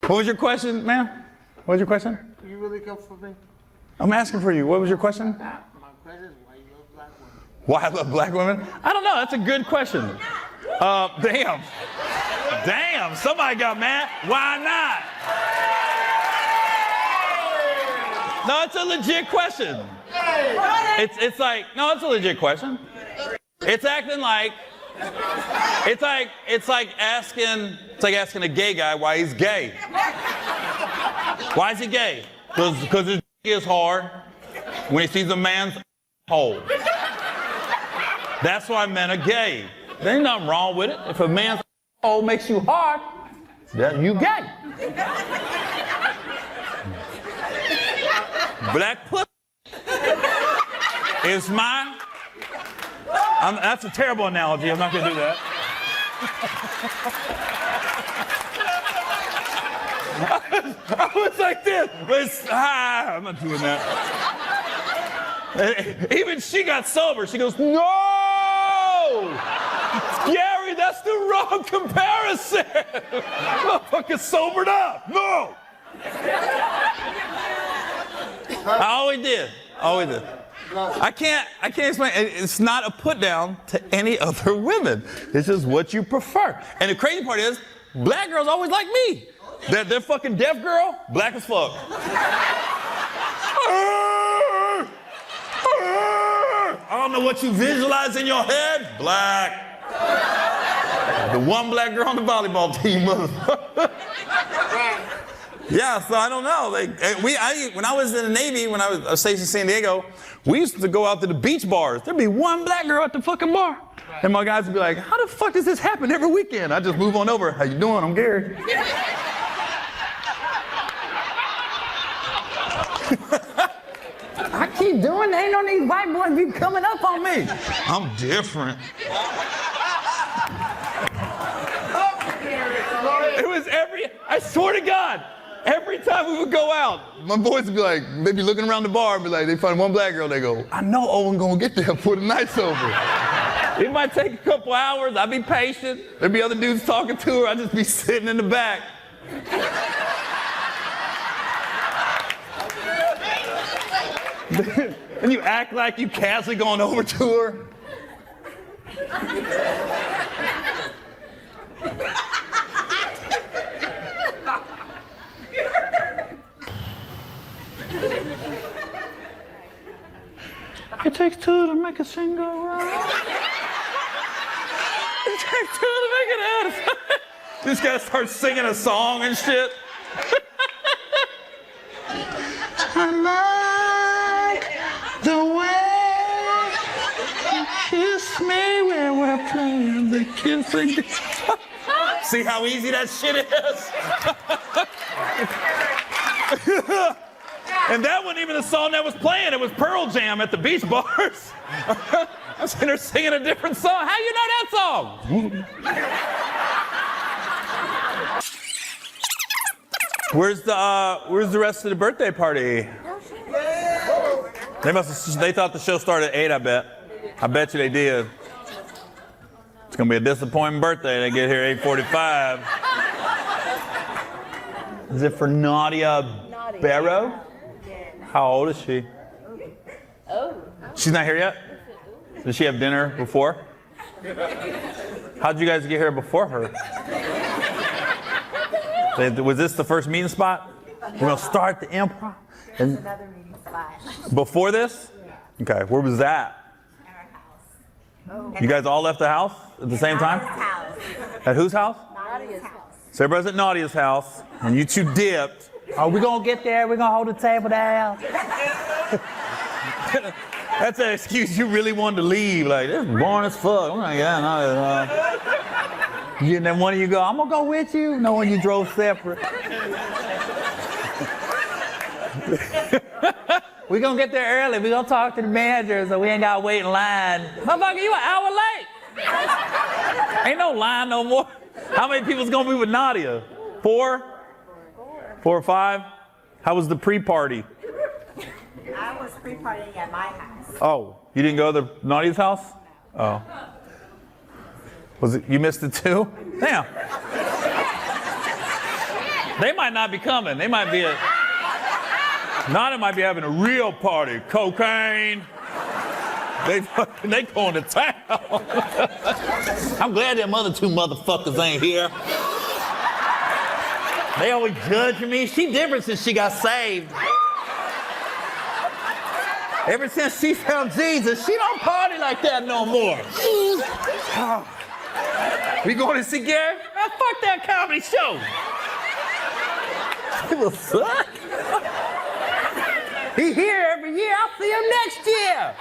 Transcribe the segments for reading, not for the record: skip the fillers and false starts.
What was your question, ma'am? What was your question? You really come for me? I'm asking for you. What was your question? My question is why you love black women. Why I love black women? I don't know. That's a good question. Damn. Damn. Somebody got mad. Why not? No, it's a legit question. It's like, no, it's a legit question. It's acting like, it's like asking a gay guy why he's gay. Why is he gay? Because his dick is hard when he sees a man's hole. That's why men are gay. There ain't nothing wrong with it. If a man's hole makes you hard, then you gay. Black pussy is mine. That's a terrible analogy. I'm not going to do that. I was like this. I'm not doing that. Even she got sober. She goes, no! Gary, that's the wrong comparison. Motherfucker sobered up. No! I always did. I can't explain. It's not a put down to any other women. It's just what you prefer. And the crazy part is, black girls always like me. They're fucking deaf girl, black as fuck. I don't know what you visualize in your head. Black. The one black girl on the volleyball team, motherfucker. Yeah, so I don't know. When I was in the Navy, when I was stationed in San Diego, we used to go out to the beach bars. There'd be one black girl at the fucking bar. And my guys would be like, how the fuck does this happen every weekend? I just move on over. How you doing? I'm Gary. I keep doing it. Ain't no these white boys be coming up on me. I'm different. It was I swear to God, every time we would go out, my boys would be like, they'd be looking around the bar and be like, they find one black girl, they go, I know Owen gonna get there before the night's over. It might take a couple hours, I'd be patient. There'd be other dudes talking to her, I'd just be sitting in the back. And you act like you casually going over to her. It takes two to make a thing go wrong. It takes two to make it out. This guy starts singing a song and shit. I like the way you kiss me when we're playing the kissing. See how easy that shit is? And that wasn't even the song that was playing. It was Pearl Jam at the beach bars. I was sitting there singing a different song. How you know that song? Where's the rest of the birthday party? They thought the show started at 8, I bet. I bet you they did. It's gonna be a disappointing birthday. They get here at 8:45. Is it for Nadia Barrow? How old is she? She's not here yet? Did she have dinner before? How'd you guys get here before her? Was this the first meeting spot? We're gonna start the improv? And Another meeting spot. before this? Okay, where was that? At our house. You guys all left the house at the same time? House. At whose house? Nadia's house. So everybody's at Nadia's house, and you two dipped. Oh, we're gonna get there, we're gonna hold the table down. That's an excuse you really wanted to leave. Like, this is boring as fuck. I'm like, yeah, no. And then one of you go, I'm gonna go with you. No one you drove separate. We're gonna get there early. We're gonna talk to the manager so we ain't gotta wait in line. Motherfucker, you an hour late. Ain't no line no more. How many people's gonna be with Nadia? 4? 4 or 5? How was the pre-party? I was pre-partying at my house. Oh, you didn't go to Nadia's house? Oh. Was it, you missed it too? Damn. They might not be coming. They might be Nana might be having a real party. Cocaine. They going to town. I'm glad them other two motherfuckers ain't here. They always judging me. She different since she got saved. Ever since she found Jesus, she don't party like that no more. We going to see Gary? Man, fuck that comedy show. Give a fuck. He here every year. I'll see him next year.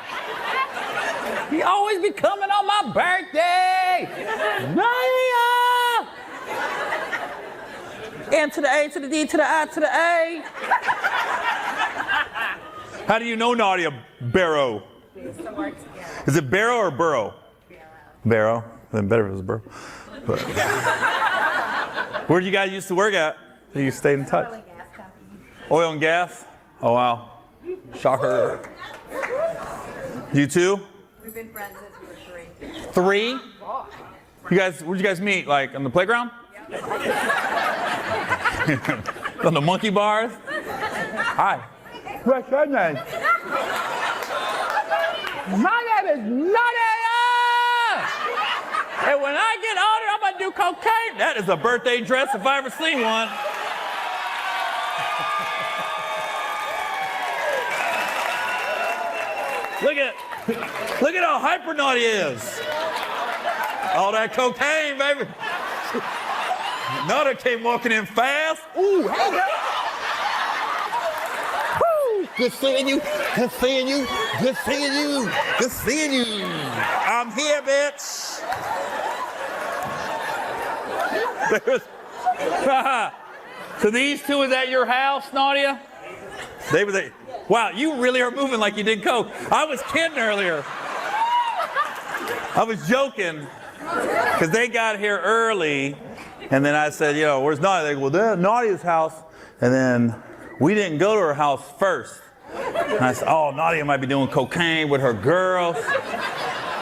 He always be coming on my birthday. Nadia! N to the A to the D to the I to the A. How do you know Nadia Barrow? We used to work together. Is it Barrow or Burrow? Barrow. Then better if it was Burrow. But where did you guys used to work at? You stayed in touch? Oil and gas company. Oil and gas? Oh, wow. Shocker. You too? We've been friends since we were 3. 3? You guys, where'd you guys meet? Like on the playground? On the monkey bars? Hi. What's your name? My name is Nadia! And when I get older, I'm gonna do cocaine. That is a birthday dress if I ever seen one. Look at how hyper Nadia is. All that cocaine, baby. Nadia came walking in fast. Ooh, hey girl. Woo, good seeing you. Good seeing you. Good seeing you. Good seeing you. I'm here, bitch. So these two is at your house, Nadia? They were there. Wow, you really are moving like you did coke. I was kidding earlier. I was joking because they got here early, and then I said, where's Nadia? They go, well, that's Nadia's house, and then we didn't go to her house first. And I said, oh, Nadia might be doing cocaine with her girls,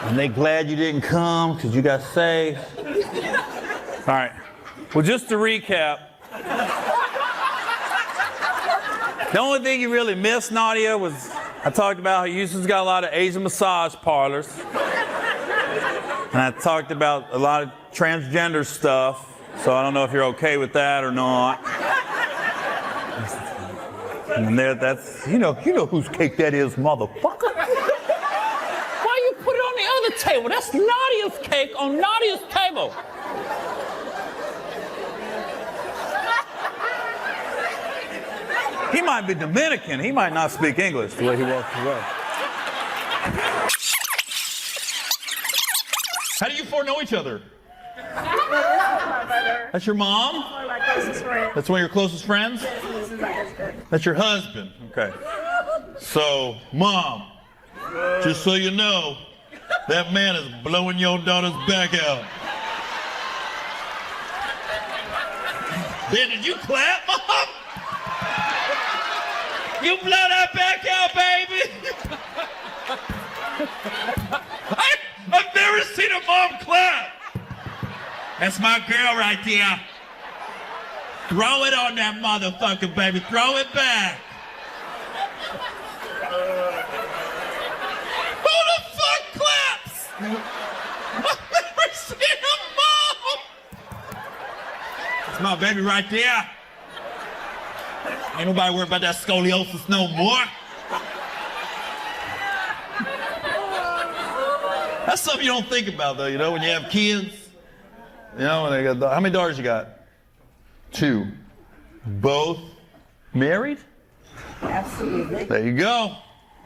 and they glad you didn't come because you got saved. All right. Well, just to recap. The only thing you really missed, Nadia, was I talked about how Houston's got a lot of Asian massage parlors. And I talked about a lot of transgender stuff. So I don't know if you're okay with that or not. And there, that's, you know whose cake that is, motherfucker. Why you put it on the other table? That's Nadia's cake on Nadia's table. He might be Dominican. He might not speak English the way he walks away. How do you four know each other? That's your mom? One of my closest friends. That's one of your closest friends? This is my husband. That's your husband. Okay. So, Mom, just so you know, that man is blowing your daughter's back out. Ben, did you clap, Mom? You blow that back out, baby! I've never seen a mom clap! That's my girl right there. Throw it on that motherfucker, baby. Throw it back. Who the fuck claps? I've never seen a mom! That's my baby right there. Ain't nobody worried about that scoliosis no more. That's something you don't think about, though, when you have kids. When they got, how many daughters you got? 2. Both married? Absolutely. There you go.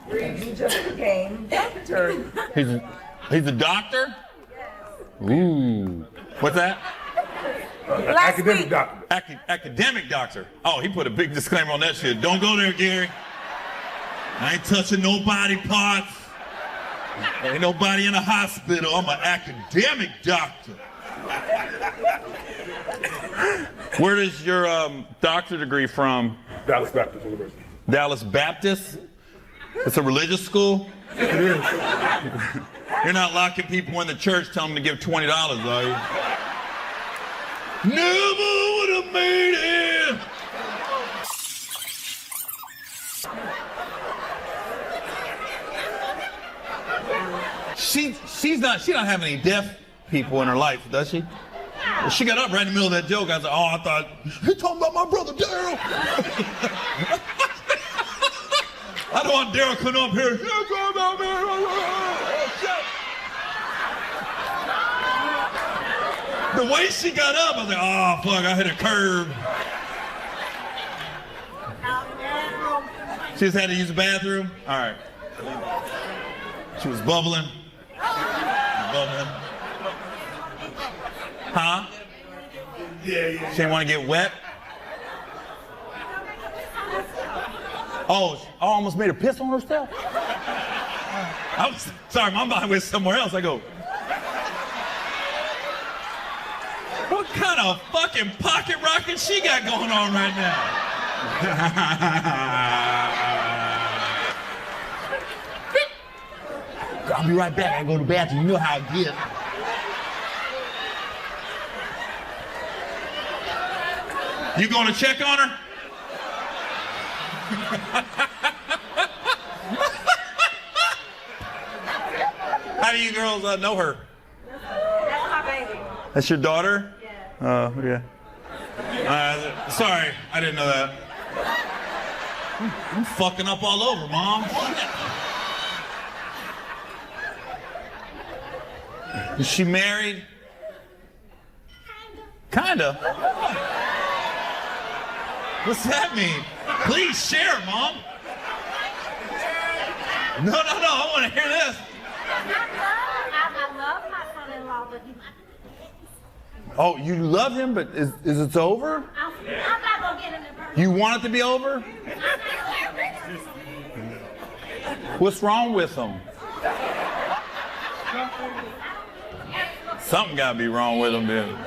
He just became doctor. He's a doctor? Yes. Ooh. What's that? Academic doctor. Academic doctor. Oh, he put a big disclaimer on that shit. Don't go there, Gary. I ain't touching no body parts. Ain't nobody in a hospital. I'm an academic doctor. Where does your doctorate degree from? Dallas Baptist University. Dallas Baptist? It's a religious school? It is. You're not locking people in the church telling them to give $20, are you? Never would have made it. she don't have any deaf people in her life, does she? She got up right in the middle of that joke. I said, oh, I thought, he talking about my brother Daryl. I don't want Daryl coming up here. The way she got up, I was like, oh, fuck, I hit a curve. She just had to use the bathroom? All right. She was bubbling. Bubbling. Huh? Yeah. She didn't want to get wet? Oh, I almost made her piss on herself? I was, sorry, my mind went somewhere else. I go, what kind of fucking pocket rocket she got going on right now? I'll be right back. I go to the bathroom. You know how I get. You going to check on her? How do you girls know her? That's my baby. That's your daughter? Yeah. Oh, yeah. Sorry, I didn't know that. I'm fucking up all over, Mom. Is she married? Kinda. What's that mean? Please share, Mom. No, I want to hear this. I love my son-in-law, but Oh, you love him, but is it over? I'm not gonna get him in person. You want it to be over? What's wrong with him? Something gotta be wrong with him, then.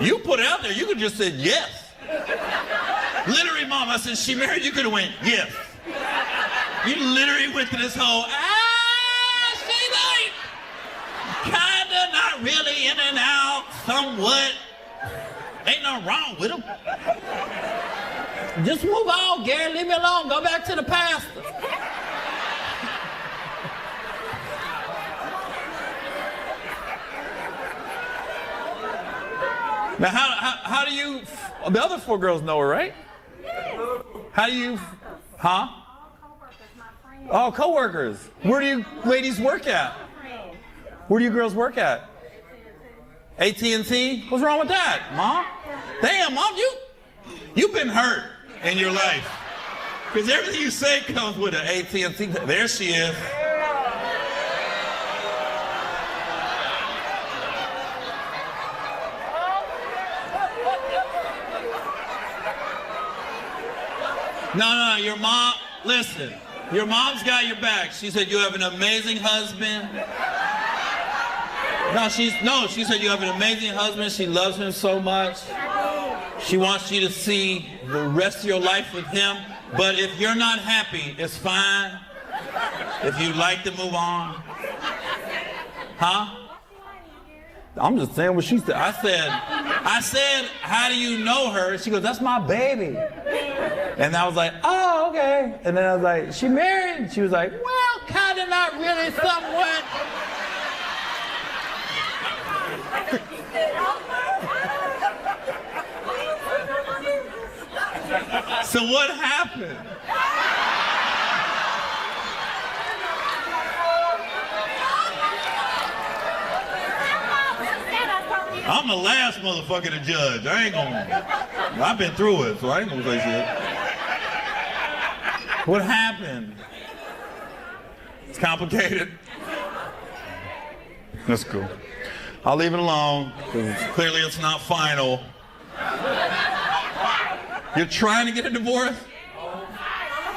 You put it out there, you could just said yes. Literally, Mom, I said, she married, you could have went, yes. You literally went to this whole, she like, kinda, not really, in and out, somewhat. Ain't nothing wrong with him. Just move on, Gary, leave me alone, go back to the pastor. Now, how do you, the other 4 girls know her, right? How do you, huh? Oh, co-workers. Where do you ladies work at? Where do you girls work at? AT&T? What's wrong with that, Mom? Damn, Mom, you've been hurt in your life. Because everything you say comes with an AT&T. There she is. No, your mom, listen, your mom's got your back. She said you have an amazing husband. She said you have an amazing husband. She loves him so much. She wants you to see the rest of your life with him. But if you're not happy, it's fine. If you'd like to move on. Huh? I'm just saying what she said. I said, how do you know her? She goes, that's my baby. And I was like, oh, okay. And then I was like, she married? She was like, well, kind of, not really, somewhat. So what happened? I'm the last motherfucker to judge. I've been through it, so I ain't gonna say shit. What happened? It's complicated. That's cool. I'll leave it alone, because clearly it's not final. You're trying to get a divorce?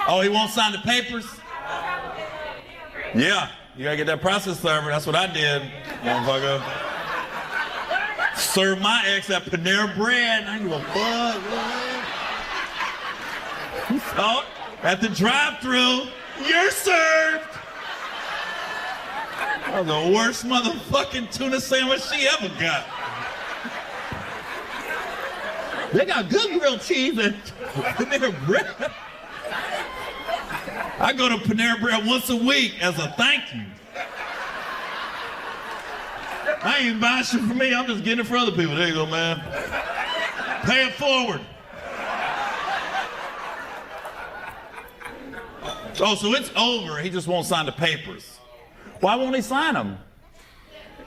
Oh, he won't sign the papers? Yeah, you gotta get that process server. That's what I did, motherfucker. Serve my ex at Panera Bread. I ain't give a fuck. So, at the drive-thru, you're served. That was the worst motherfucking tuna sandwich she ever got. They got good grilled cheese at Panera Bread. I go to Panera Bread once a week as a thank you. I ain't buying shit for me. I'm just getting it for other people. There you go, man. Pay it forward. Oh, so it's over. He just won't sign the papers. Why won't he sign them?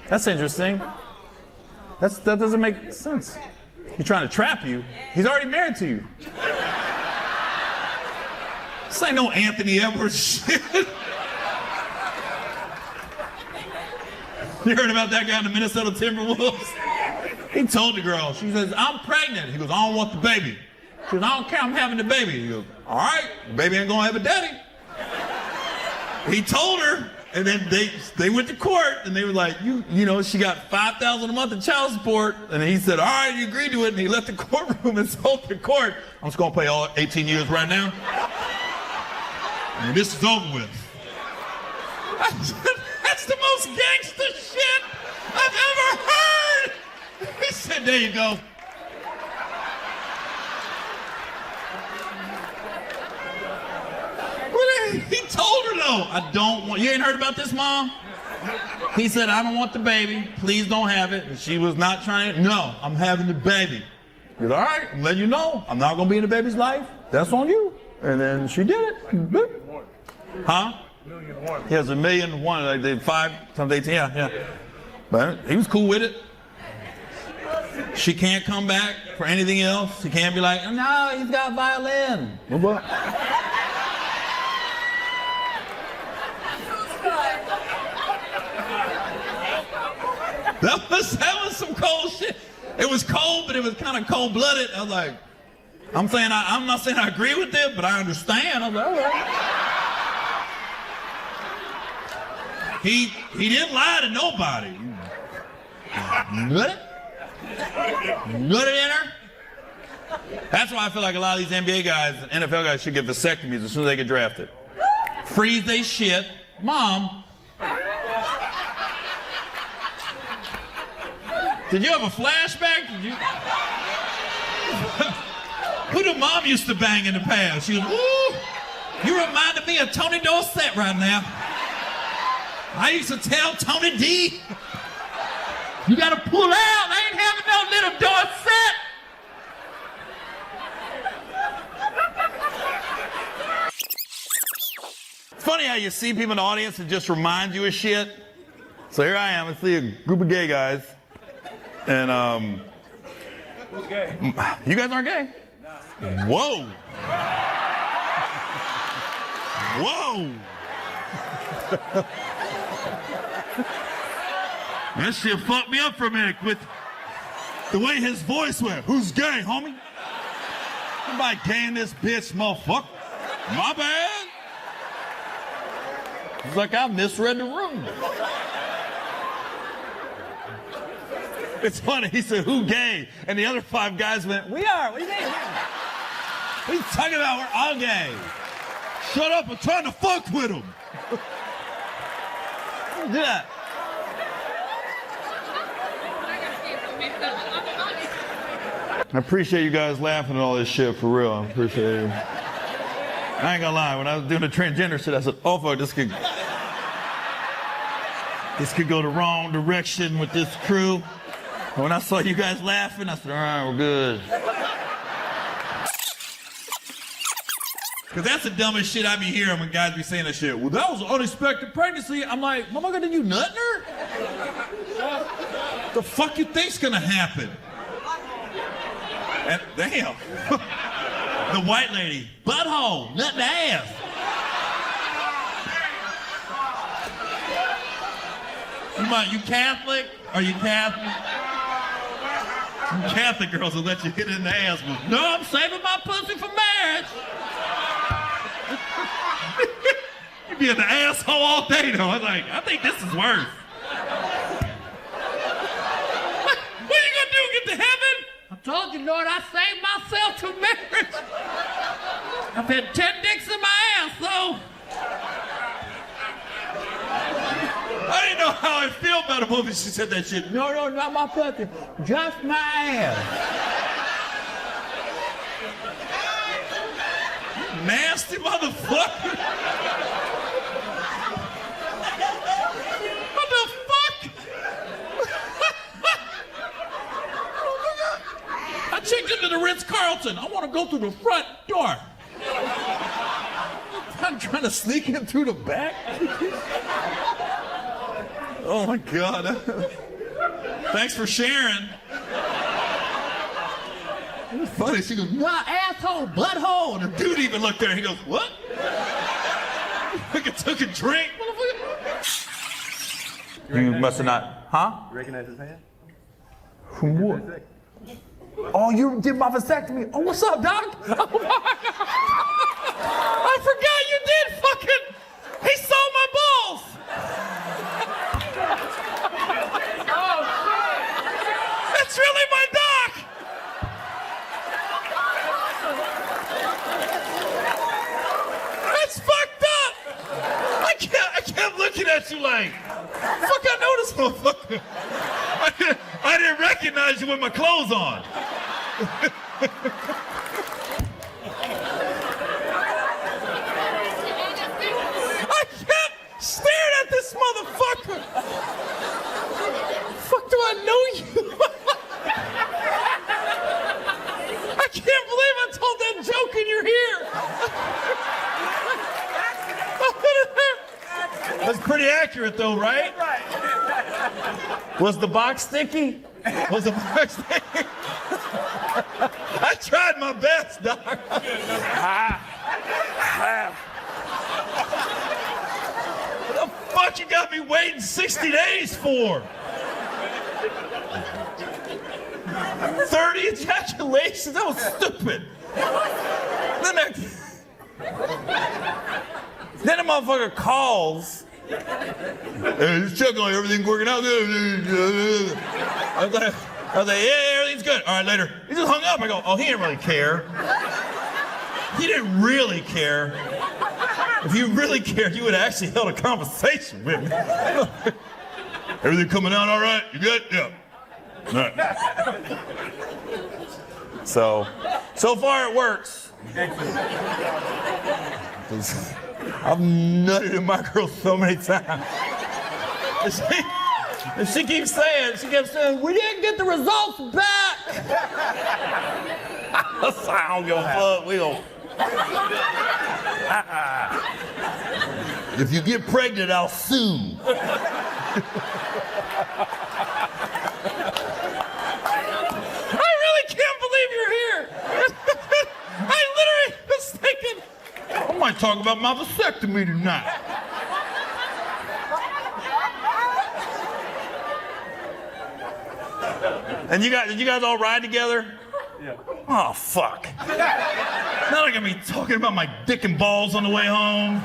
That's interesting. That doesn't make sense. He's trying to trap you. He's already married to you. This ain't no Anthony Edwards shit. You heard about that guy in the Minnesota Timberwolves? He told the girl, she says, I'm pregnant. He goes, I don't want the baby. She goes, I don't care, I'm having the baby. He goes, all right, the baby ain't gonna have a daddy. He told her, and then they went to court, and they were like, you know, she got $5,000 a month in child support. And he said, all right, you agreed to it. And he left the courtroom and told the court, I'm just gonna pay all 18 years right now. And this is over with. That's the most gangster shit I've ever heard. He said, there you go. He told her though, I don't want, you ain't heard about this, Mom? He said, I don't want the baby, please don't have it. And she was not trying, no, I'm having the baby. He said, all right, I'm letting you know, I'm not gonna be in the baby's life, that's on you. And then she did it. Huh? He has 1,000,001, like they 5 times 18, yeah. But he was cool with it. She can't come back for anything else. She can't be like, no, he's got a violin. What? That was some cold shit. It was cold, but it was kind of cold-blooded. I was like, I'm not saying I agree with it, but I understand. I was like, all right. He didn't lie to nobody. Nut it in her. That's why I feel like a lot of these NBA guys and NFL guys should get vasectomies as soon as they get drafted. Freeze they shit. Mom. Did you have a flashback? Who did Mom used to bang in the past? She was, ooh, you reminded me of Tony Dorsett right now. I used to tell Tony D, you gotta pull out. I ain't having no little Dorsett. It's funny how you see people in the audience that just remind you of shit. So here I am, I see a group of gay guys. And, Who's gay? You guys aren't gay? No. Whoa. Whoa. That shit fucked me up for a minute with the way his voice went. Who's gay, homie? Somebody gay in this bitch, motherfucker. My bad. It's like I misread the room. It's funny, he said, who gay? And the other 5 guys went, we are, what do you mean? What are you talking about? We're all gay. Shut up, I'm trying to fuck with him. Do that. I appreciate you guys laughing at all this shit, for real. I appreciate it. I ain't gonna lie, when I was doing the transgender shit, I said, oh fuck, this could go the wrong direction with this crew. And when I saw you guys laughing, I said, all right, we're good. Because that's the dumbest shit I be hearing when guys be saying that shit. Well, that was an unexpected pregnancy. I'm like, motherfucker, did you nut her? The fuck you think's gonna happen? And, damn. The white lady, butthole, nut in the ass. You Catholic? Are you Catholic? Some Catholic girls will let you hit it in the ass. No, I'm saving my pussy for marriage. You be in the asshole all day, though. I'm like, I think this is worse. What are you gonna do? Get to heaven? I told you, Lord, I saved myself to marriage. I've had 10 dicks in my ass, though. I didn't know how I feel about a woman. She said that shit. No, not my pussy. Just my ass. Nasty motherfucker. What the fuck? Ritz-Carlton. I want to go through the front door. I'm trying to sneak in through the back. Oh my God. Thanks for sharing. It was funny. She goes, nah, asshole, butthole. And the dude even looked there and he goes, what? I took a drink. You must have not, huh? You recognize his hand? From what? Oh, you did my vasectomy. Oh, what's up, doc? I forgot you did fucking. He saw my balls. Oh, shit! That's really my doc. That's fucked up. I kept looking at you like, fuck, I know this motherfucker. I didn't recognize you with my clothes on. I kept staring at this motherfucker. Fuck, do I know you? I can't believe I told that joke and you're here. That's pretty accurate though, right? Was the box sticky? Was the box sticky? I tried my best, Doc. What the fuck you got me waiting 60 days for? 30 ejaculations? That was stupid. Then the motherfucker calls. Hey, just check on everything working out good. I was like, yeah, everything's good. All right, later. He just hung up. I go, oh, he didn't really care. He didn't really care. If you really cared, you would have actually held a conversation with me. Everything coming out all right? You good? Yeah. All right. So far it works. I've nutted in my girl so many times. And she keeps saying, we didn't get the results back. I don't give a fuck. We gon' If you get pregnant, I'll sue. I really can't believe you're here. I literally was thinking, I might talk about my vasectomy tonight. And did you guys all ride together? Yeah. Oh, fuck. Now they're gonna be talking about my dick and balls on the way home.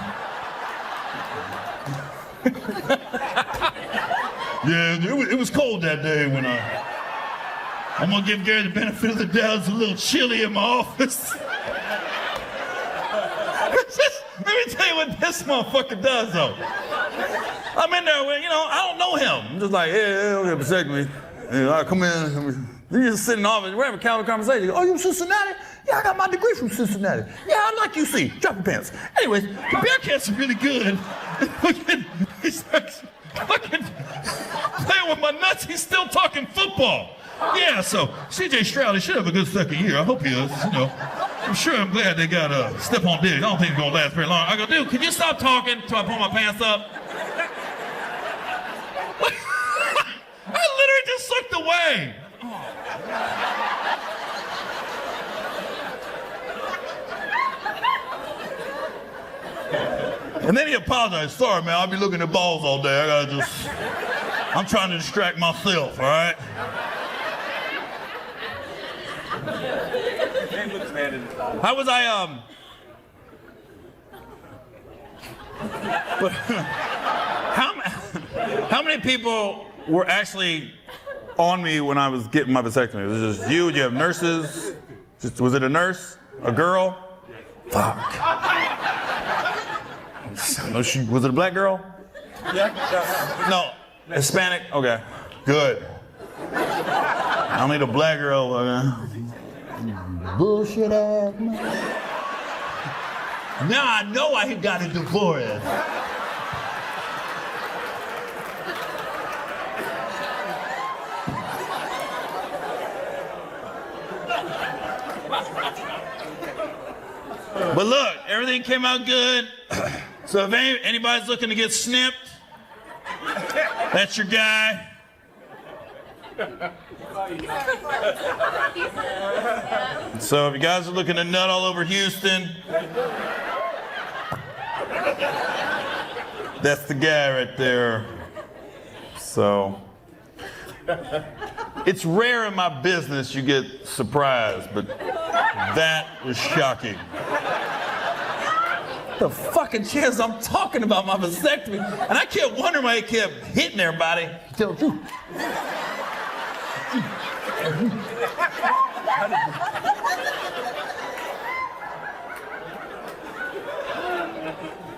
Yeah, it was cold that day when I'm gonna give Gary the benefit of the doubt. It's a little chilly in my office. Let me tell you what this motherfucker does, though. I'm in there with, I don't know him. I'm just like, yeah, okay, vasectomy. I come in, he's just sitting in the office, we're having a casual conversation. He goes, oh, you from Cincinnati? Yeah, I got my degree from Cincinnati. Yeah, I like UC. Drop your pants. Anyways, the Bearcats are really good. He's fucking playing with my nuts. He's still talking football. Yeah, so C.J. Stroud, he should have a good second year. I hope he is, I'm glad they got Stephon Diggs. I don't think it's gonna last very long. I go, dude, can you stop talking till I pull my pants up? I literally just looked away. And then he apologized. Sorry, man, I'll be looking at balls all day. I'm trying to distract myself, all right? How was how many people were actually on me when I was getting my vasectomy? Was it just you? Did you have nurses? Was it a nurse? A girl? Fuck. No, was it a black girl? Yeah. No. Hispanic? Okay. Good. I don't need a black girl. Bullshit ass. Now I know why he got a divorce. But look, everything came out good. So if anybody's looking to get snipped, that's your guy. So if you guys are looking to nut all over Houston, that's the guy right there. So it's rare in my business you get surprised, but that was shocking. The fucking chance I'm talking about my vasectomy, and I kept wondering why he kept hitting everybody.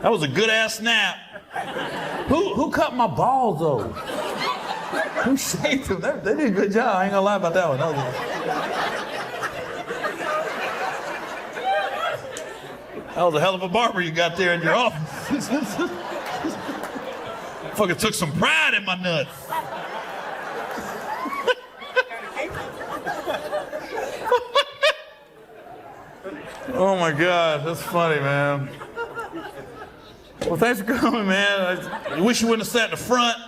That was a good ass snap. Who cut my balls though? Who shaved them? They did a good job. I ain't gonna lie about that one. That was a hell of a barber you got there in your office. Fucking took some pride in my nuts. Oh my God, that's funny, man. Well, thanks for coming, man. I wish you wouldn't have sat in the front.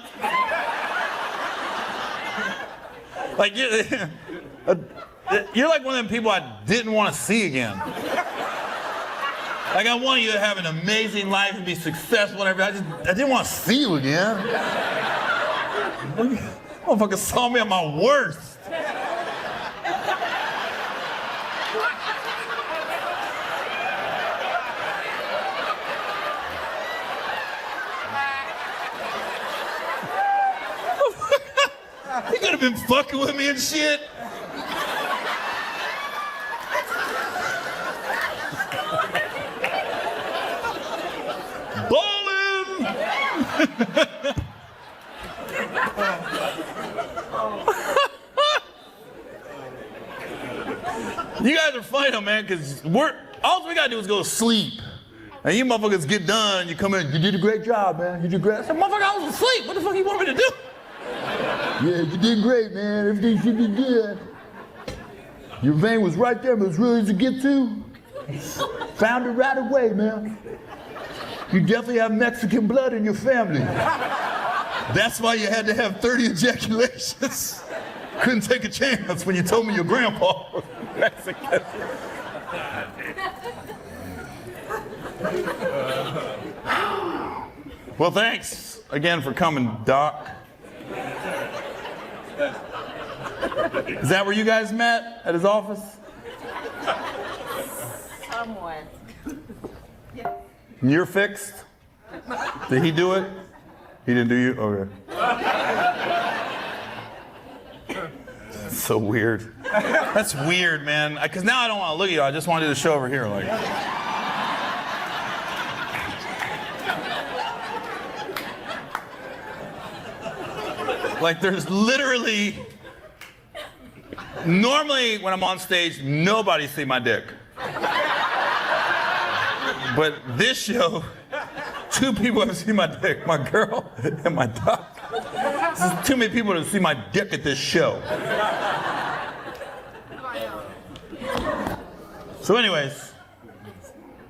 Like, you're like one of them people I didn't want to see again. Like, I wanted you to have an amazing life and be successful and everything. I didn't want to see you again. Motherfucker saw me at my worst. He could have been fucking with me and shit. Bowling! You guys are funny though, man, because all we gotta do is go to sleep. And you motherfuckers get done, you come in, you did a great job, man. You did great. I said, motherfucker, I was asleep. What the fuck you want me to do? Yeah, you did great, man. Everything should be good. Your vein was right there, but it was really easy to get to. Found it right away, man. You definitely have Mexican blood in your family. That's why you had to have 30 ejaculations. Couldn't take a chance when you told me your grandpa was Mexican. Well, thanks again for coming, Doc. Is that where you guys met? At his office? Somewhat. You're fixed? Did he do it? He didn't do you? Okay. That's so weird. That's weird, man. Because now I don't want to look at you. I just want to do the show over here. Like there's literally, normally when I'm on stage, nobody see my dick. But this show, 2 people have seen my dick, my girl and my dog. There's too many people to see my dick at this show. So anyways,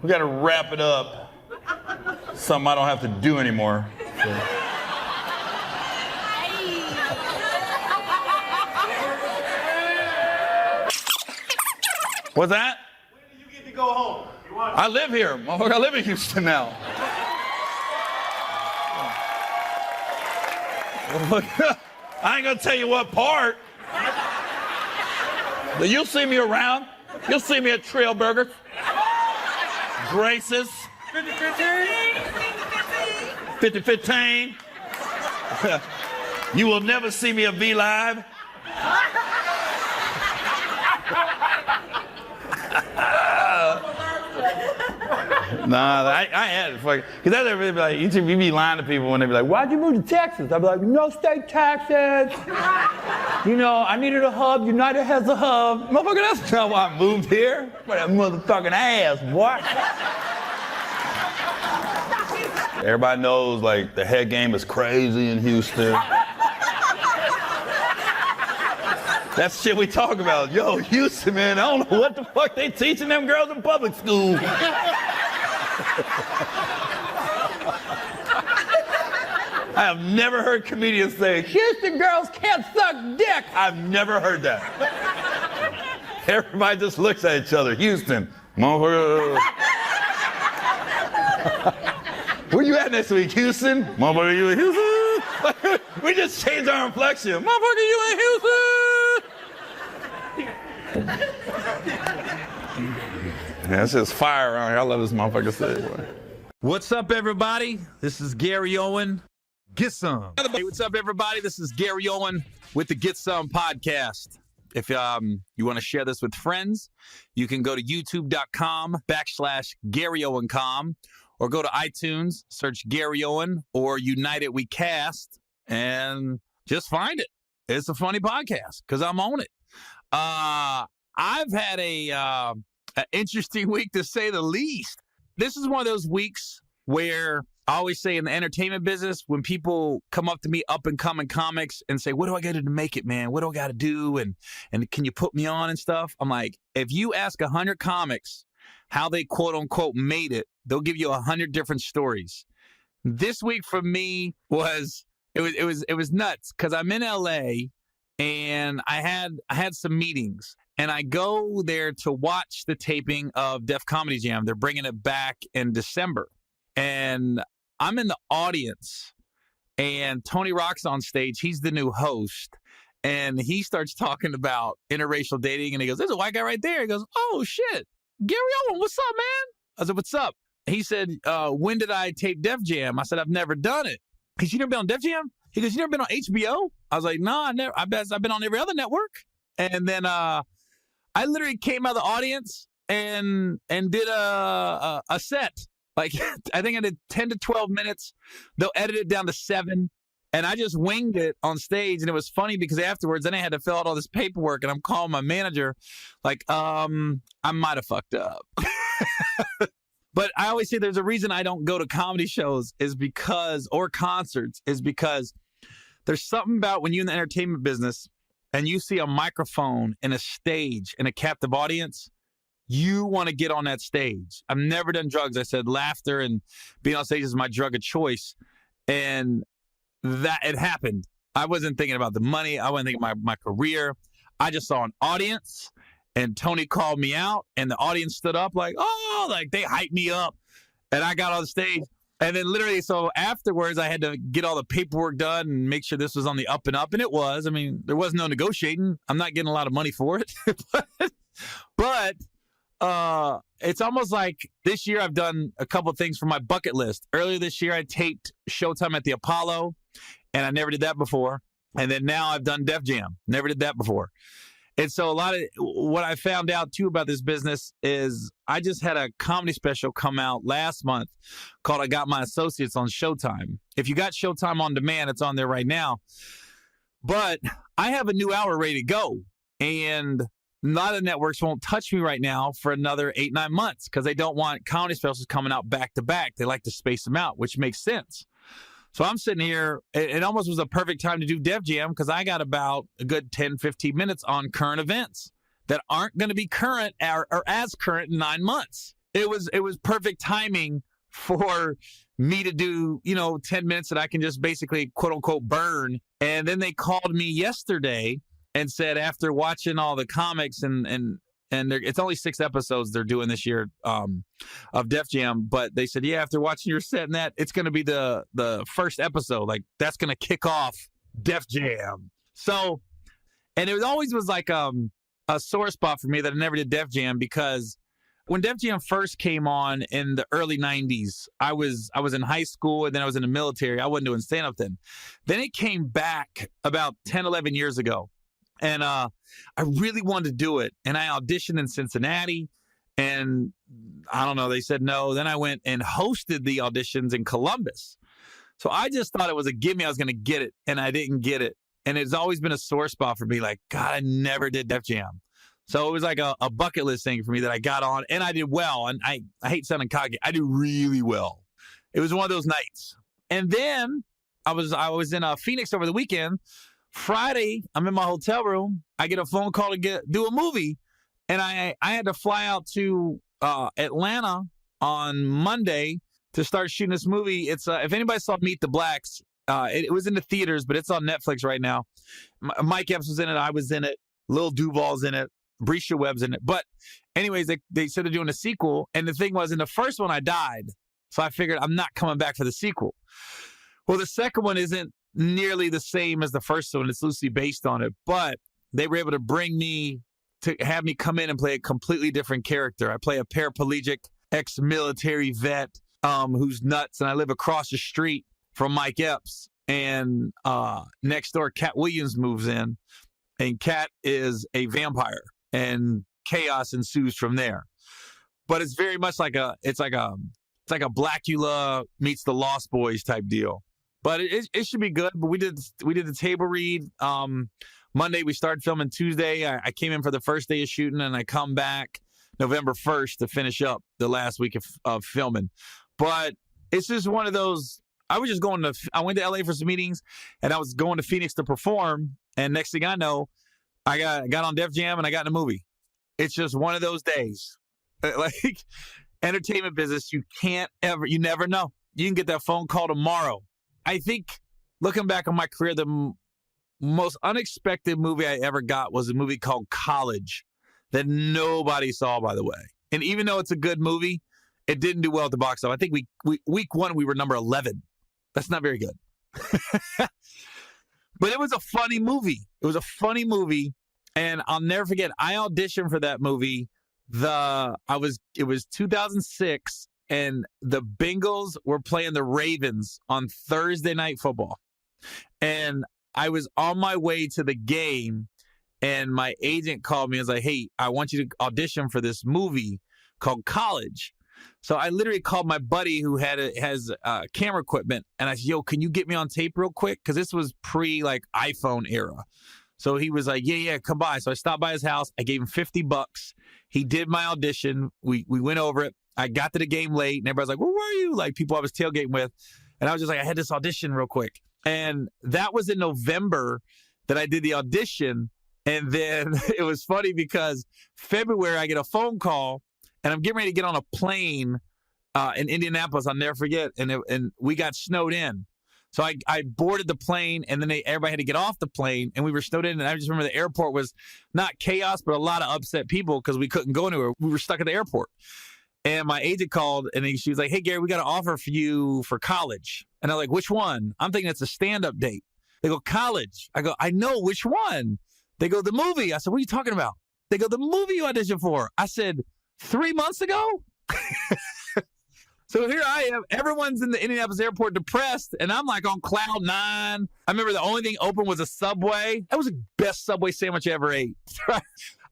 we gotta wrap it up. Something I don't have to do anymore. So. What's that? When do you get to go home? I live here. Motherfucker, I live in Houston now. I ain't gonna tell you what part. But you'll see me around. You'll see me at Trail Burgers, Grace's, 50-15. You will never see me at V-Live. Nah, I had it. Because everybody be like, you be lying to people when they be like, why'd you move to Texas? I'd be like, no state taxes. You know, I needed a hub. United has a hub. Motherfucker, that's not why I moved here. For that motherfucking ass, boy. Everybody knows, like, the head game is crazy in Houston. That's shit we talk about. Yo, Houston, man, I don't know what the fuck they teaching them girls in public school. I have never heard comedians say, Houston girls can't suck dick. I've never heard that. Everybody just looks at each other. Houston, motherfucker. Where you at next week, Houston? Motherfucker, you in Houston? We just changed our inflection. Motherfucker, you in Houston? Yeah, it's just fire around here. I love this motherfucker say, boy. What's up, everybody? This is Gary Owen. Get some. Hey, what's up, everybody? This is Gary Owen with the Get Some podcast. If you want to share this with friends, you can go to youtube.com/GaryOwenCom or go to iTunes, search Gary Owen or United We Cast, and just find it. It's a funny podcast because I'm on it. I've had an interesting week, to say the least. This is one of those weeks where I always say in the entertainment business, when people come up to me, up and coming comics, and say, what do I got to make it, man? What do I got to do? And can you put me on and stuff? I'm like, if you ask 100 comics how they quote unquote made it, they'll give you 100 different stories. This week for me was nuts because I'm in LA and I had some meetings. And I go there to watch the taping of Def Comedy Jam. They're bringing it back in December. And I'm in the audience. And Tony Rock's on stage. He's the new host. And he starts talking about interracial dating. And he goes, there's a white guy right there. He goes, oh, shit. Gary Owen, what's up, man? I said, what's up? He said, when did I tape Def Jam? I said, I've never done it. He said, you never been on Def Jam? He goes, you never been on HBO? I was like, no, I've been on every other network. And then I literally came out of the audience and did a set. Like, I think I did 10 to 12 minutes. They'll edit it down to 7. And I just winged it on stage. And it was funny because afterwards, then I had to fill out all this paperwork. And I'm calling my manager like, I might have fucked up. But I always say there's a reason I don't go to comedy shows or concerts is because there's something about when you're in the entertainment business and you see a microphone and a stage and a captive audience, you want to get on that stage. I've never done drugs. I said laughter and being on stage is my drug of choice. And that it happened. I wasn't thinking about the money. I wasn't thinking about my career. I just saw an audience and Tony called me out and the audience stood up like, oh, like they hyped me up. And I got on stage. And then literally, so afterwards, I had to get all the paperwork done and make sure this was on the up and up. And it was. I mean, there was no negotiating. I'm not getting a lot of money for it. but it's almost like this year I've done a couple of things for my bucket list. Earlier this year, I taped Showtime at the Apollo, and I never did that before. And then now I've done Def Jam. Never did that before. And so a lot of what I found out, too, about this business is I just had a comedy special come out last month called I Got My Associates on Showtime. If you got Showtime on demand, it's on there right now. But I have a new hour ready to go. And a lot of networks won't touch me right now for another 8-9 months because they don't want comedy specials coming out back to back. They like to space them out, which makes sense. So I'm sitting here, it almost was a perfect time to do Def Jam because I got about a good 10, 15 minutes on current events that aren't going to be current or as current in 9 months. It was perfect timing for me to do, 10 minutes that I can just basically quote unquote burn. And then they called me yesterday and said after watching all the comics and it's only 6 episodes they're doing this year of Def Jam, but they said, yeah, after watching your set and that, it's going to be the first episode. Like, that's going to kick off Def Jam. So, and it always was like a sore spot for me that I never did Def Jam because when Def Jam first came on in the early 90s, I was in high school and then I was in the military. I wasn't doing stand-up then. Then it came back about 10, 11 years ago. And I really wanted to do it. And I auditioned in Cincinnati. And I don't know, they said no. Then I went and hosted the auditions in Columbus. So I just thought it was a gimme. I was going to get it. And I didn't get it. And it's always been a sore spot for me. Like, God, I never did Def Jam. So it was like a bucket list thing for me that I got on. And I did well. And I hate sounding cocky. I did really well. It was one of those nights. And then I was in Phoenix over the weekend Friday, I'm in my hotel room. I get a phone call to do a movie, and I had to fly out to Atlanta on Monday to start shooting this movie. It's if anybody saw Meet the Blacks, it was in the theaters, but it's on Netflix right now. Mike Epps was in it. I was in it. Lil Duval's in it. Brescia Webb's in it. But anyways, they said they're doing a sequel, and the thing was, in the first one, I died. So I figured I'm not coming back for the sequel. Well, the second one isn't nearly the same as the first one. It's loosely based on it, but they were able to have me come in and play a completely different character. I play a paraplegic ex-military vet who's nuts, and I live across the street from Mike Epps. And next door, Cat Williams moves in, and Cat is a vampire, and chaos ensues from there. But it's very much like it's like a Blackula meets the Lost Boys type deal. But it should be good. But we did the table read. Monday we started filming. Tuesday I came in for the first day of shooting, and I come back November 1st to finish up the last week of filming. But it's just one of those. I went to LA for some meetings, and I was going to Phoenix to perform. And next thing I know, I got on Def Jam and I got in a movie. It's just one of those days. Like entertainment business, you never know. You can get that phone call tomorrow. I think looking back on my career, the most unexpected movie I ever got was a movie called College that nobody saw, by the way. And even though it's a good movie, it didn't do well at the box office. I think week one, we were number 11. That's not very good. But it was a funny movie. And I'll never forget, I auditioned for that movie. It was 2006, and the Bengals were playing the Ravens on Thursday Night Football. And I was on my way to the game, and my agent called me and was like, hey, I want you to audition for this movie called College. So I literally called my buddy who has camera equipment, and I said, yo, can you get me on tape real quick? Because this was iPhone era. So he was like, yeah, come by. So I stopped by his house. I gave him $50. He did my audition. We went over it. I got to the game late, and everybody's like, well, where are you? Like people I was tailgating with. And I was just like, I had this audition real quick. And that was in November that I did the audition. And then it was funny because February I get a phone call, and I'm getting ready to get on a plane in Indianapolis. I'll never forget. And we got snowed in. So I boarded the plane, and then everybody had to get off the plane, and we were snowed in. And I just remember the airport was not chaos, but a lot of upset people because we couldn't go anywhere. We were stuck at the airport. And my agent called, and she was like, hey, Gary, we got an offer for you for College. And I'm like, which one? I'm thinking it's a stand-up date. They go, College. I go, I know, which one? They go, the movie. I said, what are you talking about? They go, the movie you auditioned for. I said, 3 months ago? So here I am. Everyone's in the Indianapolis airport depressed, and I'm like on cloud nine. I remember the only thing open was a Subway. That was the best Subway sandwich I ever ate.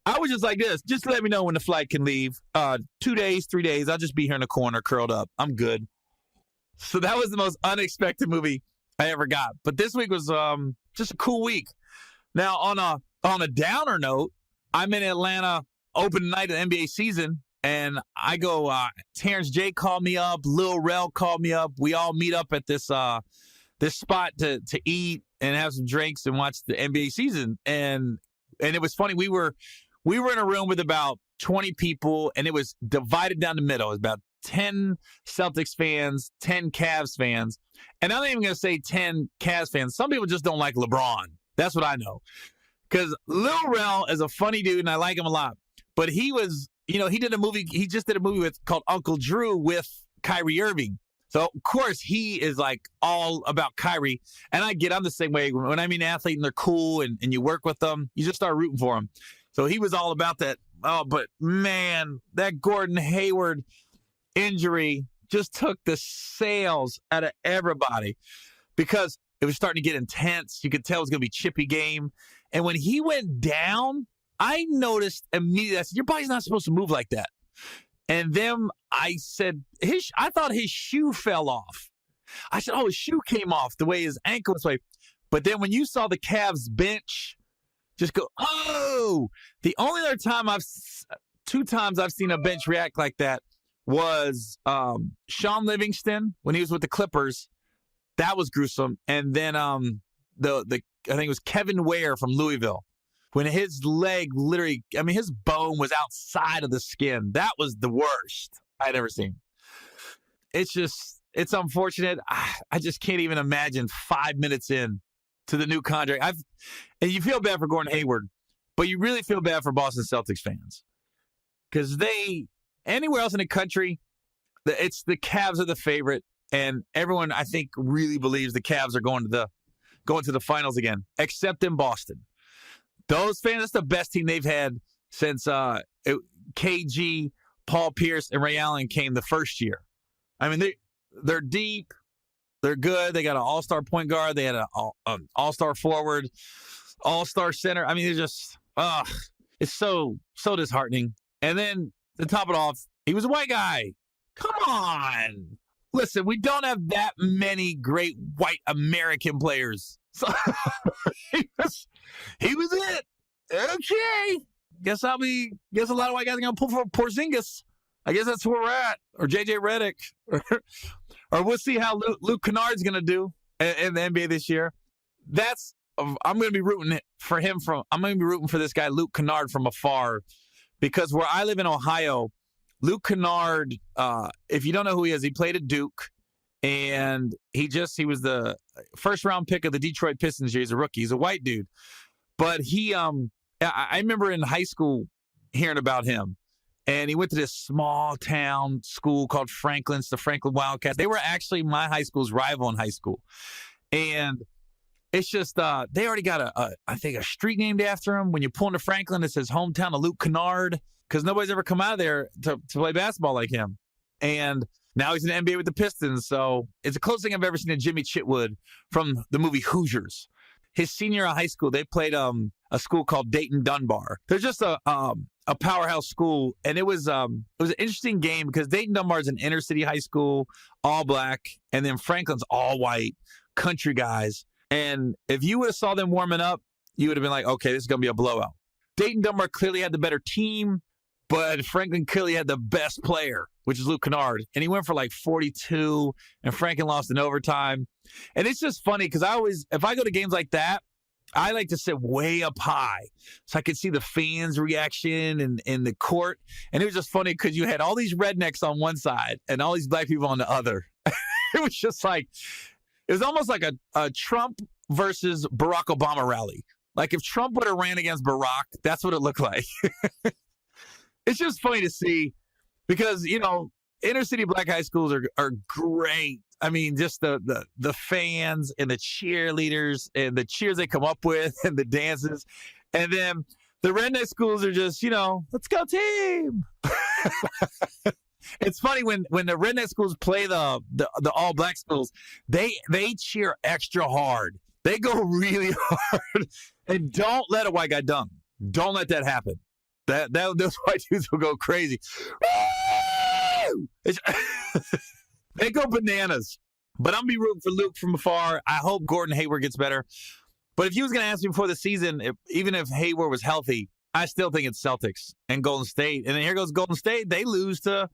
I was just like this. Just let me know when the flight can leave. 2 days, 3 days. I'll just be here in the corner curled up. I'm good. So that was the most unexpected movie I ever got. But this week was just a cool week. Now, on a downer note, I'm in Atlanta open night of the NBA season. And I go, Terrence J called me up, Lil Rel called me up. We all meet up at this spot to eat and have some drinks and watch the NBA season. And it was funny. We were in a room with about 20 people, and it was divided down the middle. It was about 10 Celtics fans, 10 Cavs fans. And I'm not even going to say 10 Cavs fans. Some people just don't like LeBron. That's what I know. Because Lil Rel is a funny dude, and I like him a lot. But he was... he did a movie. He just did a movie called Uncle Drew with Kyrie Irving. So, of course, he is like all about Kyrie. And I'm the same way. When I mean athlete and they're cool and you work with them, you just start rooting for them. So he was all about that. Oh, but man, that Gordon Hayward injury just took the sails out of everybody because it was starting to get intense. You could tell it was going to be a chippy game. And when he went down, I noticed immediately, I said, your body's not supposed to move like that. And then I said, I thought his shoe fell off. I said, his shoe came off the way his ankle was. But then when you saw the Cavs bench just go, oh, the only other time 2 times I've seen a bench react like that was Sean Livingston when he was with the Clippers. That was gruesome. And then I think it was Kevin Ware from Louisville, when his leg literally, I mean, his bone was outside of the skin. That was the worst I'd ever seen. It's unfortunate. I just can't even imagine 5 minutes in to the new contract. And you feel bad for Gordon Hayward, but you really feel bad for Boston Celtics fans, because anywhere else in the country, it's the Cavs are the favorite, and everyone, I think, really believes the Cavs are going to the finals again, except in Boston. Those fans, that's the best team they've had since KG, Paul Pierce, and Ray Allen came the first year. I mean, they're deep. They're good. They got an all-star point guard. They had an all-star forward, all-star center. I mean, they're just, it's so disheartening. And then to top it off, he was a white guy. Come on. Listen, we don't have that many great white American players. So he was it. Okay. Guess a lot of white guys are going to pull for Porzingis. I guess that's where we're at. Or JJ Redick. Or we'll see how Luke Kennard's going to do in the NBA this year. I'm going to be rooting for him I'm going to be rooting for this guy, Luke Kennard, from afar, because where I live in Ohio, Luke Kennard, if you don't know who he is, he played at Duke, and he was the first round pick of the Detroit Pistons. He's a rookie. He's a white dude. But I remember in high school hearing about him, and he went to this small town school called Franklin's, the Franklin Wildcats. They were actually my high school's rival in high school. And it's just, they already got I think a street named after him. When you pull into Franklin, it says hometown of Luke Kennard, because nobody's ever come out of there to play basketball like him. And now he's in the NBA with the Pistons. So it's the closest thing I've ever seen to Jimmy Chitwood from the movie Hoosiers. His senior year of high school, they played a school called Dayton Dunbar. They're just a powerhouse school, and it was an interesting game because Dayton Dunbar is an inner city high school, all black, and then Franklin's all white, country guys. And if you would have saw them warming up, you would have been like, okay, this is going to be a blowout. Dayton Dunbar clearly had the better team, but Franklin clearly had the best player, which is Luke Kennard. And he went for like 42, and Franklin lost in overtime. And it's just funny because if I go to games like that, I like to sit way up high so I could see the fans' reaction in the court. And it was just funny because you had all these rednecks on one side and all these black people on the other. It was just like, it was almost like a Trump versus Barack Obama rally. Like if Trump would have ran against Barack, that's what it looked like. It's just funny to see because, inner city black high schools are great. I mean, just the fans and the cheerleaders and the cheers they come up with and the dances. And then the redneck schools are just, let's go team. It's funny when the redneck schools play the all black schools, they cheer extra hard. They go really hard. And don't let a white guy dunk. Don't let that happen. Those white dudes will go crazy. They go bananas. But I'm going to be rooting for Luke from afar. I hope Gordon Hayward gets better. But if you was going to ask me before the season, even if Hayward was healthy, I still think it's Celtics and Golden State. And then here goes Golden State. They lose to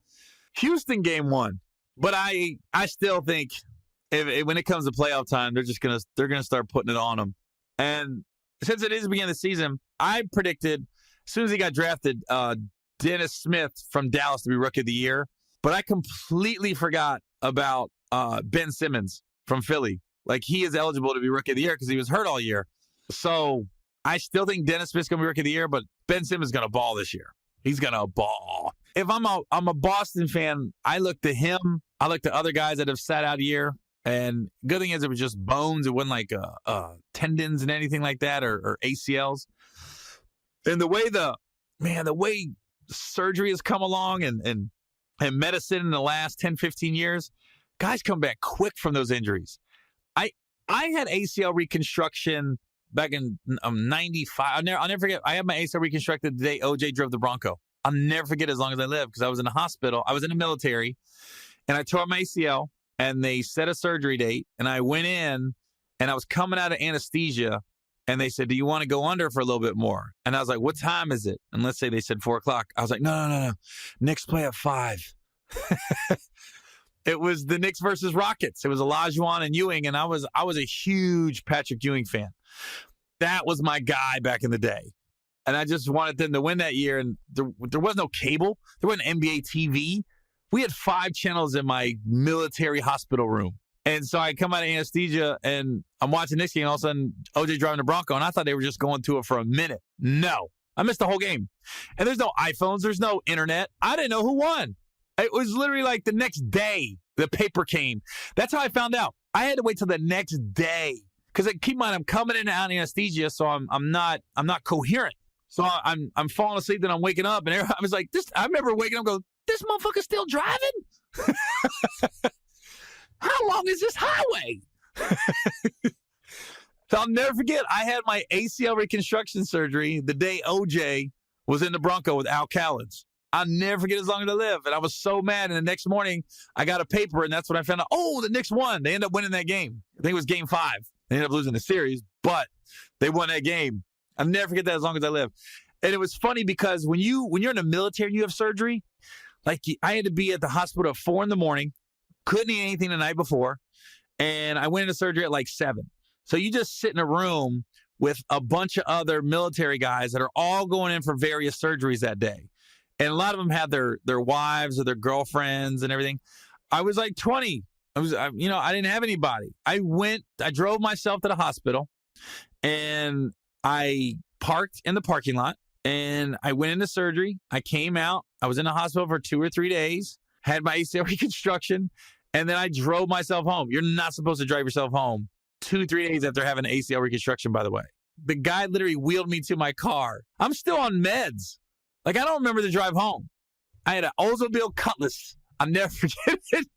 Houston game 1. But I still think when it comes to playoff time, they're gonna start putting it on them. And since it is the beginning of the season, I predicted as soon as he got drafted, Dennis Smith from Dallas to be Rookie of the Year. But I completely forgot about Ben Simmons from Philly. Like, he is eligible to be Rookie of the Year because he was hurt all year. So I still think Dennis Smith's going to be Rookie of the Year, but Ben Simmons is going to ball this year. He's going to ball. If I'm a Boston fan, I look to him. I look to other guys that have sat out a year. And good thing is it was just bones. It wasn't like tendons and anything like that or ACLs. And the way surgery has come along and medicine in the last 10, 15 years, guys come back quick from those injuries. I had ACL reconstruction back in 95. I'll never forget. I had my ACL reconstructed the day OJ drove the Bronco. I'll never forget as long as I live because I was in the hospital. I was in the military, and I tore my ACL, and they set a surgery date, and I went in, and I was coming out of anesthesia, and they said, do you want to go under for a little bit more? And I was like, what time is it? And let's say they said 4 o'clock. I was like, no. Knicks play at 5. It was the Knicks versus Rockets. It was Olajuwon and Ewing, and I was a huge Patrick Ewing fan. That was my guy back in the day. And I just wanted them to win that year. And there was no cable. There wasn't NBA TV. We had 5 channels in my military hospital room. And so I come out of anesthesia, and I'm watching this game, and all of a sudden, OJ driving the Bronco, and I thought they were just going to it for a minute. No. I missed the whole game. And there's no iPhones. There's no internet. I didn't know who won. It was literally like the next day the paper came. That's how I found out. I had to wait till the next day. Because keep in mind, I'm coming in and out of anesthesia, so I'm not coherent. So I'm falling asleep, then I'm waking up, and I was like, I remember waking up and going, this motherfucker's still driving? How long is this highway? So I'll never forget, I had my ACL reconstruction surgery the day OJ was in the Bronco with Al Callens. I'll never forget as long as I live. And I was so mad. And the next morning, I got a paper, and that's when I found out, the Knicks won. They ended up winning that game. I think it was game 5. They ended up losing the series, but they won that game. I'll never forget that as long as I live. And it was funny because when you're in the military and you have surgery, like I had to be at the hospital at 4 a.m, couldn't eat anything the night before, and I went into surgery at like 7. So you just sit in a room with a bunch of other military guys that are all going in for various surgeries that day. And a lot of them have their wives or their girlfriends and everything. I was like 20. I didn't have anybody. I drove myself to the hospital, and I parked in the parking lot, and I went into surgery. I came out. I was in the hospital for 2 or 3 days, had my ACL reconstruction, and then I drove myself home. You're not supposed to drive yourself home 2-3 days after having an ACL reconstruction, by the way. The guy literally wheeled me to my car. I'm still on meds. Like, I don't remember the drive home. I had an Oldsmobile Cutlass. I'll never forget it.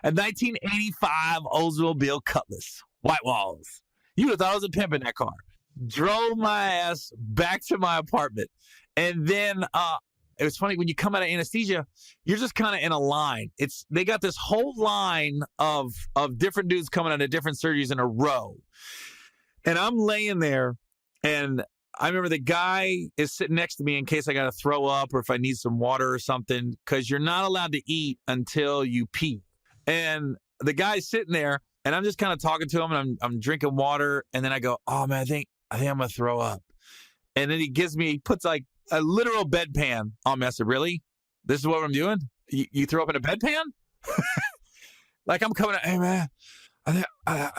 A 1985 Oldsmobile Cutlass. White walls. You would have thought I was a pimp in that car. Drove my ass back to my apartment. And then it was funny, when you come out of anesthesia, you're just kind of in a line. They got this whole line of different dudes coming out of different surgeries in a row. And I'm laying there, and I remember the guy is sitting next to me in case I got to throw up or if I need some water or something, because you're not allowed to eat until you pee. And the guy's sitting there, and I'm just kind of talking to him, and I'm drinking water, and then I go, oh man, I think I'm gonna throw up. And then he puts like a literal bedpan on me. I said, really? This is what I'm doing? You throw up in a bedpan? Like I'm coming out, hey man, I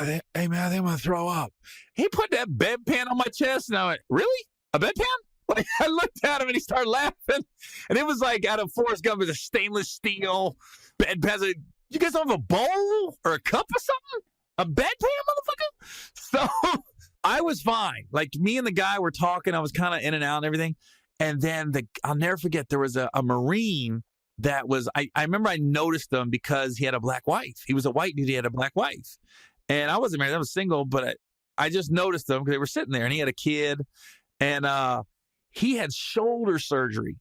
think I'm gonna throw up. He put that bedpan on my chest, and I went, really? A bedpan? Like, I looked at him, and he started laughing, and it was like out of Forrest Gump, with a stainless steel bedpan. Like, you guys don't have a bowl or a cup or something? A bedpan, motherfucker? So I was fine. Like, me and the guy were talking. I was kind of in and out and everything. And then I'll never forget, there was a Marine that was, I remember I noticed him because he had a black wife. He was a white dude. He had a black wife. And I wasn't married. I was single, but I just noticed him because they were sitting there, and he had a kid, and he had shoulder surgery.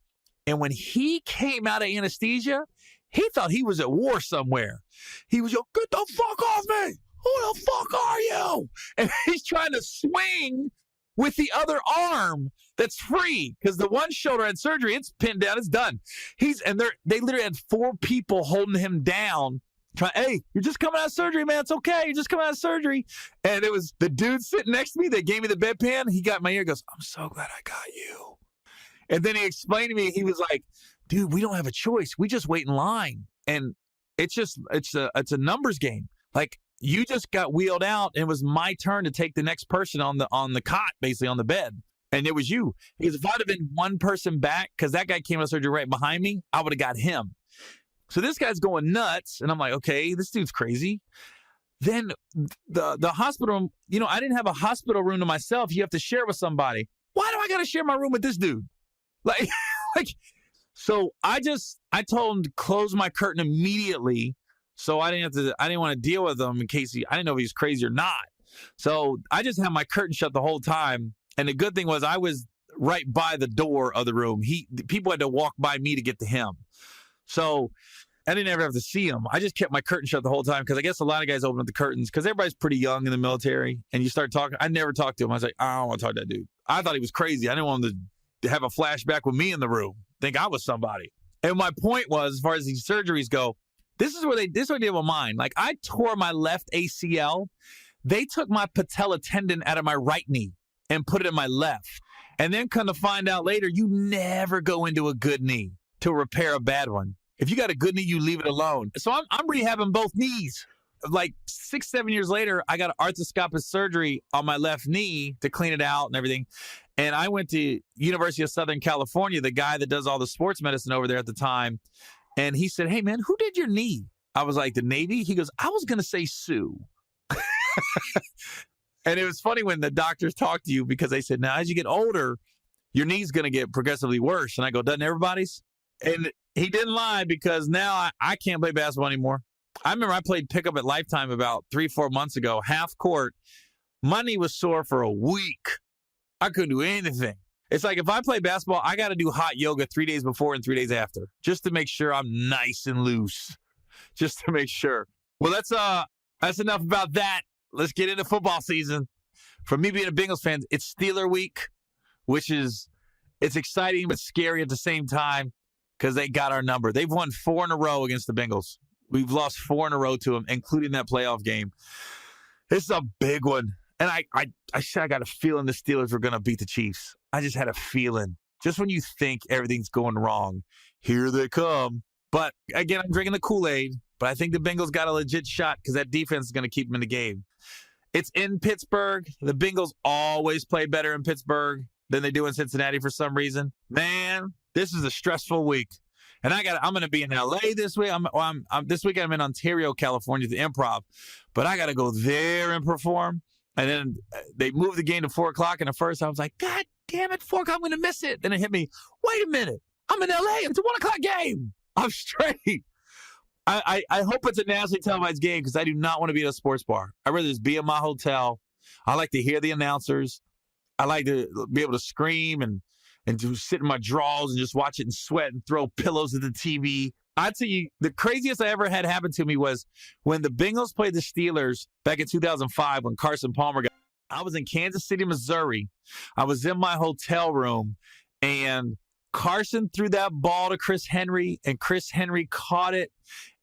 And when he came out of anesthesia, he thought he was at war somewhere. He was, get the fuck off me. Who the fuck are you? And he's trying to swing with the other arm that's free, because the one shoulder had surgery. It's pinned down. It's done. They literally had 4 people holding him down. Hey, you're just coming out of surgery, man. It's okay. You're just coming out of surgery. And it was the dude sitting next to me that gave me the bedpan. He got in my ear, goes, I'm so glad I got you. And then he explained to me, he was like, dude, we don't have a choice. We just wait in line. And it's a numbers game. Like, you just got wheeled out, and it was my turn to take the next person on the cot, basically on the bed. And it was you. Because if I'd have been one person back, because that guy came out of surgery right behind me, I would have got him. So this guy's going nuts, and I'm like, okay, this dude's crazy. Then the hospital room, I didn't have a hospital room to myself. You have to share with somebody. Why do I got to share my room with this dude? Like, so I told him to close my curtain immediately, so I didn't want to deal with him in case I didn't know if he was crazy or not. So I just had my curtain shut the whole time. And the good thing was I was right by the door of the room. People had to walk by me to get to him. So I didn't ever have to see him. I just kept my curtain shut the whole time, because I guess a lot of guys open up the curtains because everybody's pretty young in the military, and you start talking. I never talked to him. I was like, I don't want to talk to that dude. I thought he was crazy. I didn't want him to have a flashback with me in the room, think I was somebody. And my point was, as far as these surgeries go, This is what they did with mine. Like, I tore my left ACL. They took my patella tendon out of my right knee and put it in my left. And then come to find out later, you never go into a good knee to repair a bad one. If you got a good knee, you leave it alone. So I'm rehabbing both knees. Like 6-7 years later, I got arthroscopic surgery on my left knee to clean it out and everything. And I went to University of Southern California, the guy that does all the sports medicine over there at the time. And he said, hey, man, who did your knee? I was like, the Navy? He goes, I was going to say Sue. And it was funny when the doctors talk to you because they said, now, as you get older, your knee's going to get progressively worse. And I go, doesn't everybody's? And he didn't lie because now I can't play basketball anymore. I remember I played pickup at Lifetime about 3-4 months ago, half court. My knee was sore for a week. I couldn't do anything. It's like if I play basketball, I got to do hot yoga 3 days before and 3 days after just to make sure I'm nice and loose, just to make sure. Well, that's enough about that. Let's get into football season. For me being a Bengals fan, it's Steeler week, which is it's exciting but scary at the same time because they got our number. They've won 4 in a row against the Bengals. We've lost 4 in a row to them, including that playoff game. This is a big one. And I said I got a feeling the Steelers were going to beat the Chiefs. I just had a feeling. Just when you think everything's going wrong, here they come. But, again, I'm drinking the Kool-Aid. But I think the Bengals got a legit shot because that defense is going to keep them in the game. It's in Pittsburgh. The Bengals always play better in Pittsburgh than they do in Cincinnati for some reason. Man, this is a stressful week. And I'm going to be in L.A. this week. This weekend I'm in Ontario, California, at the Improv. But I got to go there and perform. And then they moved the game to 4 o'clock. And at first I was like, God damn it, 4 o'clock, I'm going to miss it. Then it hit me, wait a minute. I'm in L.A. It's a 1 o'clock game. I'm straight. I hope it's a nationally televised game because I do not want to be at a sports bar. I'd rather just be in my hotel. I like to hear the announcers. I like to be able to scream and to sit in my drawers and just watch it and sweat and throw pillows at the TV. I'd tell you, the craziest I ever had happen to me was when the Bengals played the Steelers back in 2005 when Carson Palmer got. I was in Kansas City, Missouri. I was in my hotel room, and Carson threw that ball to Chris Henry, and Chris Henry caught it.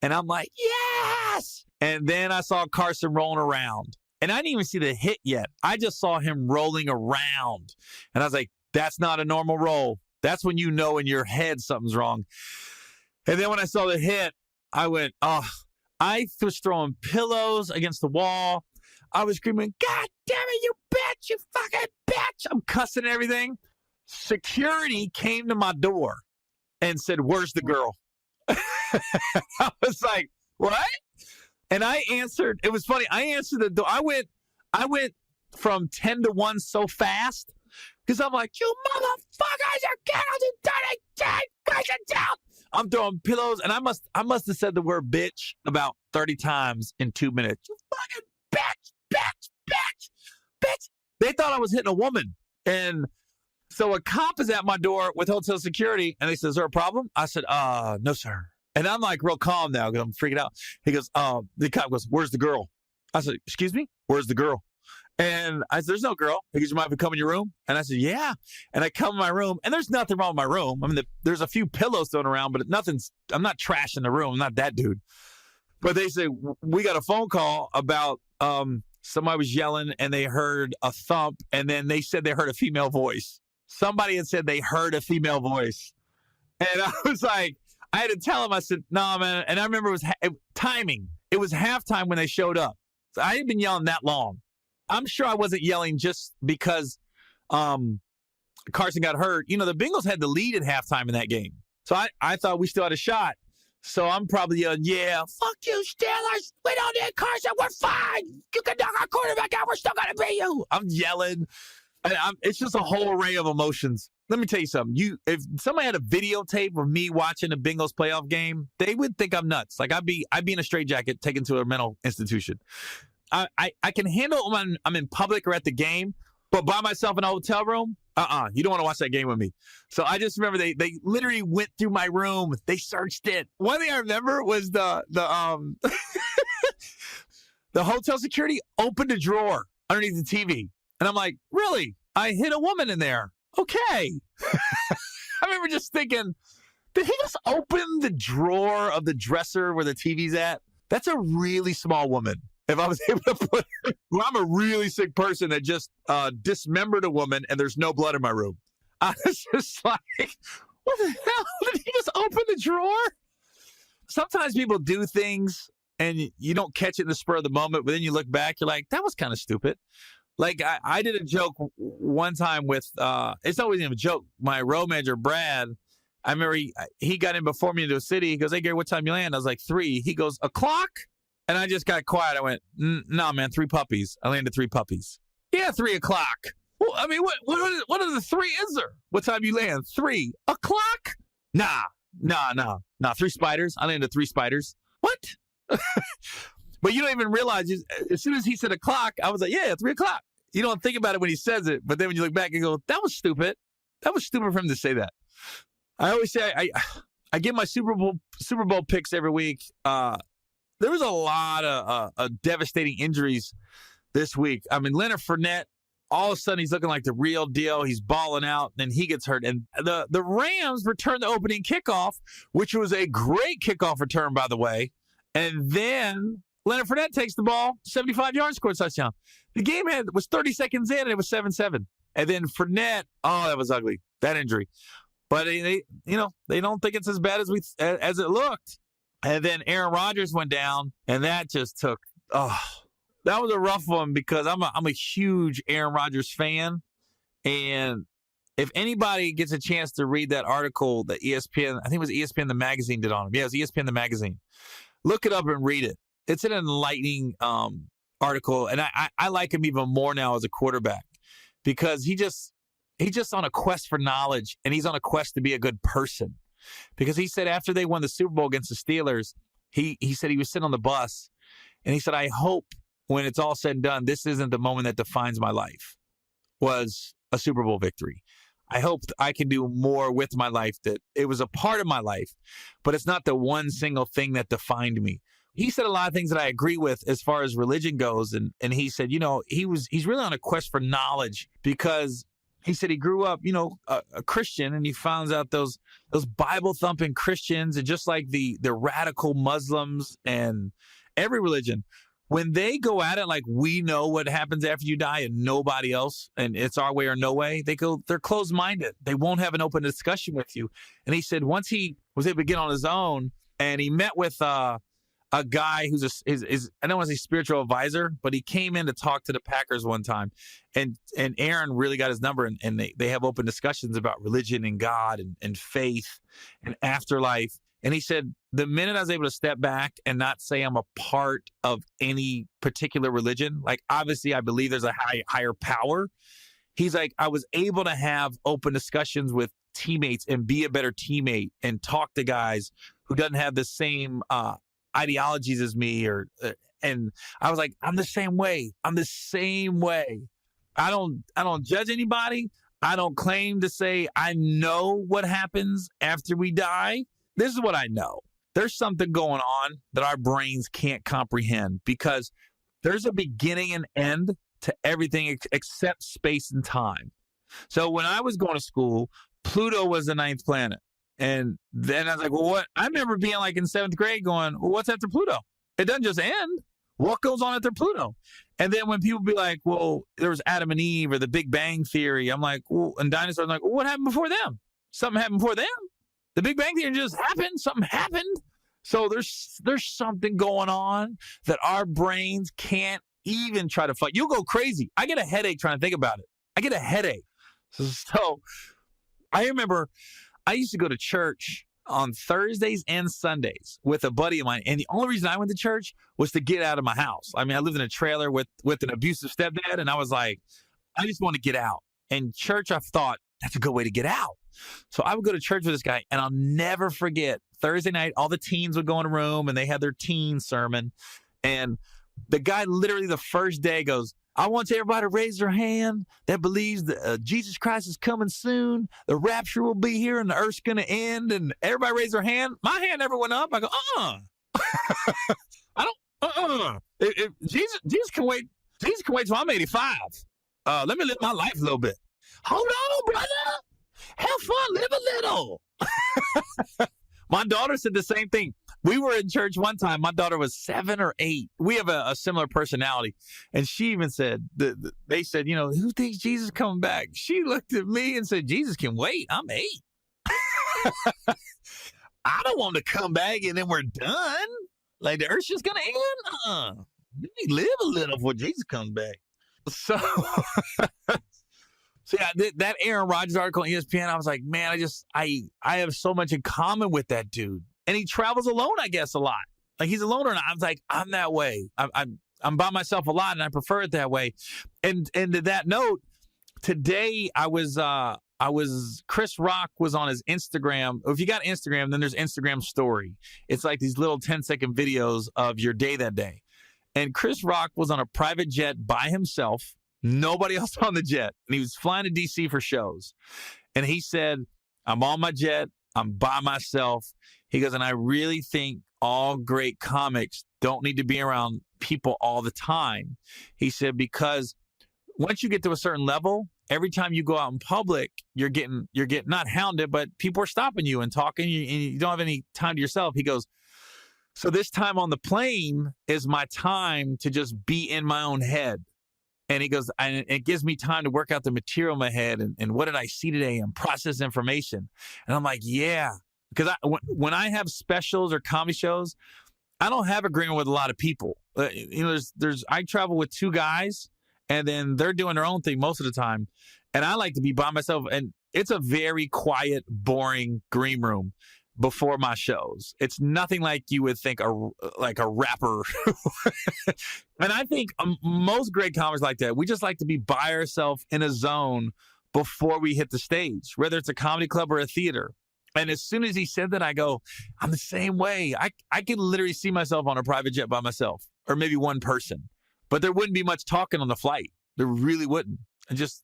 And I'm like, yes! And then I saw Carson rolling around. And I didn't even see the hit yet. I just saw him rolling around. And I was like, that's not a normal roll. That's when you know in your head something's wrong. And then when I saw the hit, I went, oh, I was throwing pillows against the wall. I was screaming, God damn it, you bitch, you fucking bitch. I'm cussing and everything. Security came to my door and said, where's the girl? I was like, what? And I answered. It was funny. I answered the door. I went from 10 to 1 so fast because I'm like, you motherfuckers are getting down. I'm throwing pillows, and I must have said the word bitch about 30 times in 2 minutes. You fucking bitch. They thought I was hitting a woman. And so a cop is at my door with hotel security, and they said, is there a problem? I said, no, sir. And I'm like real calm now because I'm freaking out. He goes, the cop goes, where's the girl? I said, excuse me? Where's the girl? And I said, there's no girl. He goes, you mind if we come in your room? And I said, yeah. And I come in my room, and there's nothing wrong with my room. I mean, there's a few pillows thrown around, but I'm not trashing the room. I'm not that dude. But they said, we got a phone call about somebody was yelling, and they heard a thump, and then they said they heard a female voice. Somebody had said they heard a female voice. And I was like, I had to tell him, I said, no, man. And I remember it was timing. It was halftime when they showed up. So I hadn't been yelling that long. I'm sure I wasn't yelling just because Carson got hurt. You know, the Bengals had the lead at halftime in that game. So I thought we still had a shot. So I'm probably yelling, yeah, fuck you, Steelers. We don't need Carson. We're fine. You can knock our quarterback out. We're still going to beat you. I'm yelling. It's just a whole array of emotions. Let me tell you something. If somebody had a videotape of me watching a Bengals playoff game, they would think I'm nuts. Like I'd be in a straitjacket taken to a mental institution. I can handle it when I'm in public or at the game, but by myself in a hotel room, you don't want to watch that game with me. So I just remember they literally went through my room. They searched it. One thing I remember was the hotel security opened a drawer underneath the TV. And I'm like, really? I hit a woman in there. Okay. I remember just thinking, Did he just open the drawer of the dresser where the TV's at? That's a really small woman. If I was able to put, well, I'm a really sick person that just dismembered a woman and there's no blood in my room. I was just like, what the hell? Did he just open the drawer? Sometimes people do things and you don't catch it in the spur of the moment, but then you look back, you're like, that was kind of stupid. Like I did a joke one time with, it's always a joke. My road manager, Brad, I remember he got in before me into a city. He goes, hey, Gary, what time you land? I was like, 3. He goes, o'clock? And I just got quiet. I went, no, man, 3 puppies. I landed 3 puppies. Yeah, 3 o'clock. Well, I mean, what are the 3 is there? What time you land? 3 o'clock? Nah. 3 spiders. I landed 3 spiders. What? But you don't even realize, as soon as he said o'clock, I was like, yeah, 3 o'clock. You don't think about it when he says it, but then when you look back and go, that was stupid. That was stupid for him to say that. I always say I get my Super Bowl picks every week. There was a lot of devastating injuries this week. I mean, Leonard Fournette, all of a sudden he's looking like the real deal. He's balling out, then he gets hurt. And the Rams returned the opening kickoff, which was a great kickoff return, by the way. And then Leonard Fournette takes the ball, 75 yards, scores a touchdown. The game was 30 seconds in, and it was 7-7. And then Fournette, oh, that was ugly, that injury. But they don't think it's as bad as it looked. And then Aaron Rodgers went down, and that just took. Oh, that was a rough one because I'm a huge Aaron Rodgers fan, and if anybody gets a chance to read that article that ESPN, I think it was ESPN the magazine did on him. Yeah, it was ESPN the magazine. Look it up and read it. It's an enlightening article, and I like him even more now as a quarterback because he's just on a quest for knowledge, and he's on a quest to be a good person. Because he said after they won the Super Bowl against the Steelers, he said he was sitting on the bus, and he said, I hope when it's all said and done, this isn't the moment that defines my life, was a Super Bowl victory. I hope I can do more with my life, that it was a part of my life, but it's not the one single thing that defined me. He said a lot of things that I agree with as far as religion goes, and he said, he's really on a quest for knowledge because he said he grew up, a Christian, and he finds out those Bible-thumping Christians, and just like the radical Muslims and every religion, when they go at it like we know what happens after you die and nobody else, and it's our way or no way, they're closed-minded. They won't have an open discussion with you. And he said once he was able to get on his own, and he met with a guy who's I don't want to say spiritual advisor, but he came in to talk to the Packers one time, and Aaron really got his number, and they have open discussions about religion and God and faith and afterlife. And he said, the minute I was able to step back and not say I'm a part of any particular religion, like obviously I believe there's a higher power. He's like, I was able to have open discussions with teammates and be a better teammate and talk to guys who doesn't have the same ideologies as me, and I was like, I'm the same way. I don't judge anybody. I don't claim to say I know what happens after we die. This is what I know. There's something going on that our brains can't comprehend because there's a beginning and end to everything except space and time. So when I was going to school, Pluto was the 9th planet. And then I was like, well, what? I remember being like in 7th grade going, well, what's after Pluto? It doesn't just end. What goes on after Pluto? And then when people be like, well, there was Adam and Eve or the Big Bang Theory, I'm like, well, and dinosaurs, I'm like, well, what happened before them? Something happened before them. The Big Bang Theory just happened. Something happened. So there's something going on that our brains can't even try to fight. You'll go crazy. I get a headache trying to think about it. I get a headache. So I remember I used to go to church on Thursdays and Sundays with a buddy of mine. And the only reason I went to church was to get out of my house. I mean, I lived in a trailer with an abusive stepdad. And I was like, I just want to get out. And church, I thought, that's a good way to get out. So I would go to church with this guy, and I'll never forget Thursday night, all the teens would go in a room and they had their teen sermon. And the guy literally the first day goes, I want everybody to raise their hand that believes that Jesus Christ is coming soon. The rapture will be here and the earth's going to end. And everybody raised their hand. My hand never went up. I go, I don't, Jesus can wait. Jesus can wait till I'm 85. Let me live my life a little bit. Hold on, brother. Have fun, live a little. My daughter said the same thing. We were in church one time. My daughter was 7 or 8. We have a similar personality. And she even said, they said, you know, who thinks Jesus is coming back? She looked at me and said, Jesus can wait. I'm 8. I don't want to come back and then we're done. Like the earth's just going to end. Let me live a little before Jesus comes back. So, so yeah, that Aaron Rodgers article on ESPN, I was like, man, I have so much in common with that dude. And he travels alone, I guess, a lot. Like he's a loner. And I was like, I'm that way. I'm by myself a lot, and I prefer it that way. And to that note, today I was Chris Rock was on his Instagram. If you got Instagram, then there's Instagram story. It's like these little 10-second videos of your day that day. And Chris Rock was on a private jet by himself, nobody else on the jet. And he was flying to DC for shows. And he said, I'm on my jet, I'm by myself. He goes, and I really think all great comics don't need to be around people all the time. He said, because once you get to a certain level, every time you go out in public, you're getting not hounded, but people are stopping you and talking, and you don't have any time to yourself. He goes, so this time on the plane is my time to just be in my own head. And he goes, and it gives me time to work out the material in my head and what did I see today and process information. And I'm like, yeah, because when I have specials or comedy shows, I don't have agreement with a lot of people. I travel with 2 guys and then they're doing their own thing most of the time. And I like to be by myself. And it's a very quiet, boring green room before my shows. It's nothing like you would think like a rapper. And I think most great comics like that. We just like to be by ourselves in a zone before we hit the stage, whether it's a comedy club or a theater. And as soon as he said that, I go, I'm the same way. I can literally see myself on a private jet by myself, or maybe one person, but there wouldn't be much talking on the flight. There really wouldn't. And just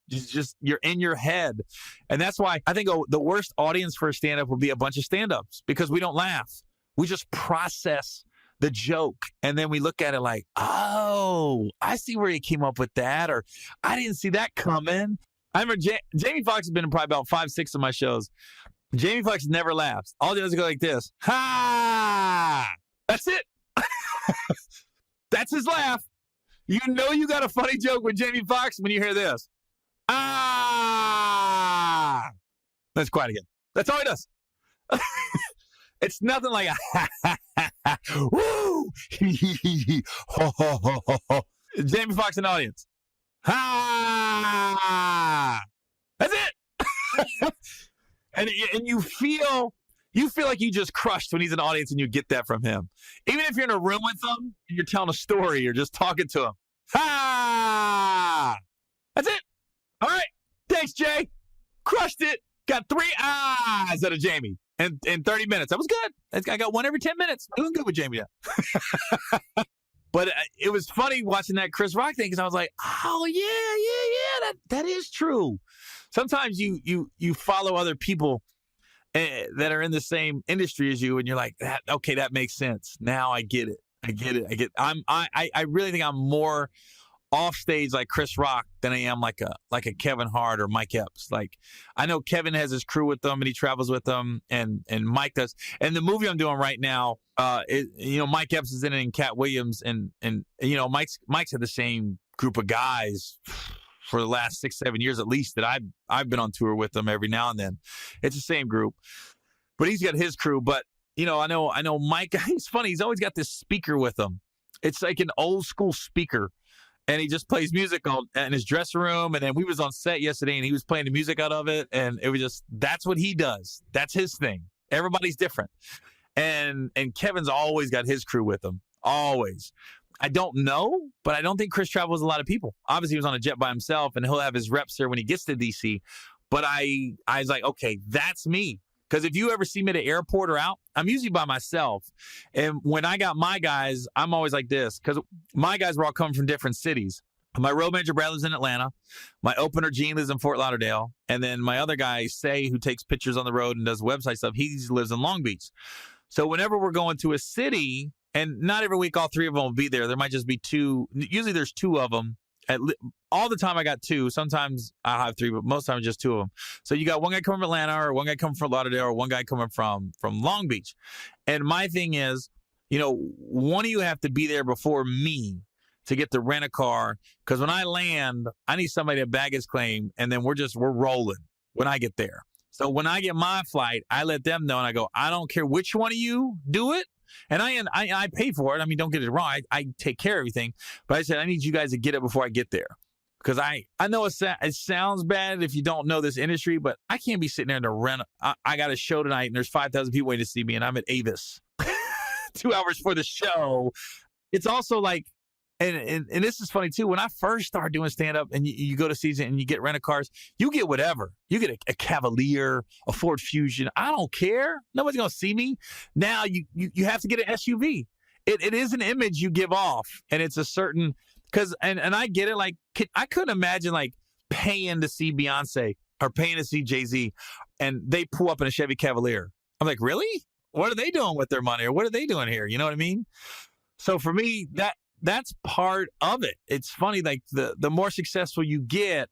you're in your head. And that's why I think the worst audience for a stand-up would be a bunch of stand-ups, because we don't laugh. We just process the joke. And then we look at it like, oh, I see where he came up with that. Or I didn't see that coming. I remember Jamie Foxx has been in probably about 5, 6 of my shows. Jamie Foxx never laughs. All he does is go like this. Ha! That's it. That's his laugh. You know you got a funny joke with Jamie Foxx when you hear this. Ah! That's quiet again. That's all he does. It's nothing like a woo! Ho, ho, ho, ho, ho. Jamie Foxx in the audience. Ha! That's it. and you feel like you just crushed when he's in the audience and you get that from him. Even if you're in a room with him and you're telling a story, you're just talking to him. Ha! That's it. All right. Thanks, Jay. Crushed it. Got 3 eyes out of Jamie in 30 minutes. That was good. I got 1 every 10 minutes. Doing good with Jamie now. But it was funny watching that Chris Rock thing, because I was like, oh, yeah, that is true. Sometimes you follow other people that are in the same industry as you, and you're like, okay, that makes sense. Now I get it. I really think I'm more off stage like Chris Rock than I am like a Kevin Hart or Mike Epps. Like, I know Kevin has his crew with them and he travels with them, and Mike does. And the movie I'm doing right now, Mike Epps is in it, and Cat Williams, and Mike's had the same group of guys for the last 6, 7 years at least that I've been on tour with them every now and then. It's the same group, but he's got his crew. But I know Mike. He's funny. He's always got this speaker with him. It's like an old school speaker, and he just plays music in his dressing room. And then we was on set yesterday, and he was playing the music out of it, and it was just, that's what he does. That's his thing. Everybody's different, and Kevin's always got his crew with him. Always. I don't know, but I don't think Chris travels with a lot of people. Obviously, he was on a jet by himself, and he'll have his reps there when he gets to DC. But I was like, okay, that's me. Because if you ever see me at the airport or out, I'm usually by myself. And when I got my guys, I'm always like this, because my guys were all coming from different cities. My road manager, Brad, lives in Atlanta. My opener, Gene, lives in Fort Lauderdale. And then my other guy, Say, who takes pictures on the road and does website stuff, he lives in Long Beach. So whenever we're going to a city, and not every week all 3 of them will be there. There might just be 2. Usually there's 2 of them All the time I got 2. Sometimes I have 3, but most of the time just 2 of them. So you got one guy coming from Atlanta, or one guy coming from Lauderdale, or one guy coming from Long Beach. And my thing is, one of you have to be there before me to get to rent a car, because when I land, I need somebody to baggage claim, and then we're rolling when I get there. So when I get my flight, I let them know, and I go, I don't care which one of you do it. And I pay for it. I mean, don't get it wrong. I take care of everything. But I said, I need you guys to get it before I get there. Because I know it sounds bad if you don't know this industry, but I can't be sitting there to rent. I got a show tonight, and there's 5,000 people waiting to see me, and I'm at Avis 2 hours for the show. It's also like, and this is funny too, when I first started doing stand-up and you go to season and you get rent-a-cars, you get whatever. You get a Cavalier, a Ford Fusion. I don't care. Nobody's going to see me. Now you have to get an SUV. It is an image you give off, and it's a certain, because, and I get it, like, I couldn't imagine like paying to see Beyonce or paying to see Jay-Z, and they pull up in a Chevy Cavalier. I'm like, really? What are they doing with their money, or what are they doing here? You know what I mean? So for me, that's part of it. It's funny, like the more successful you get,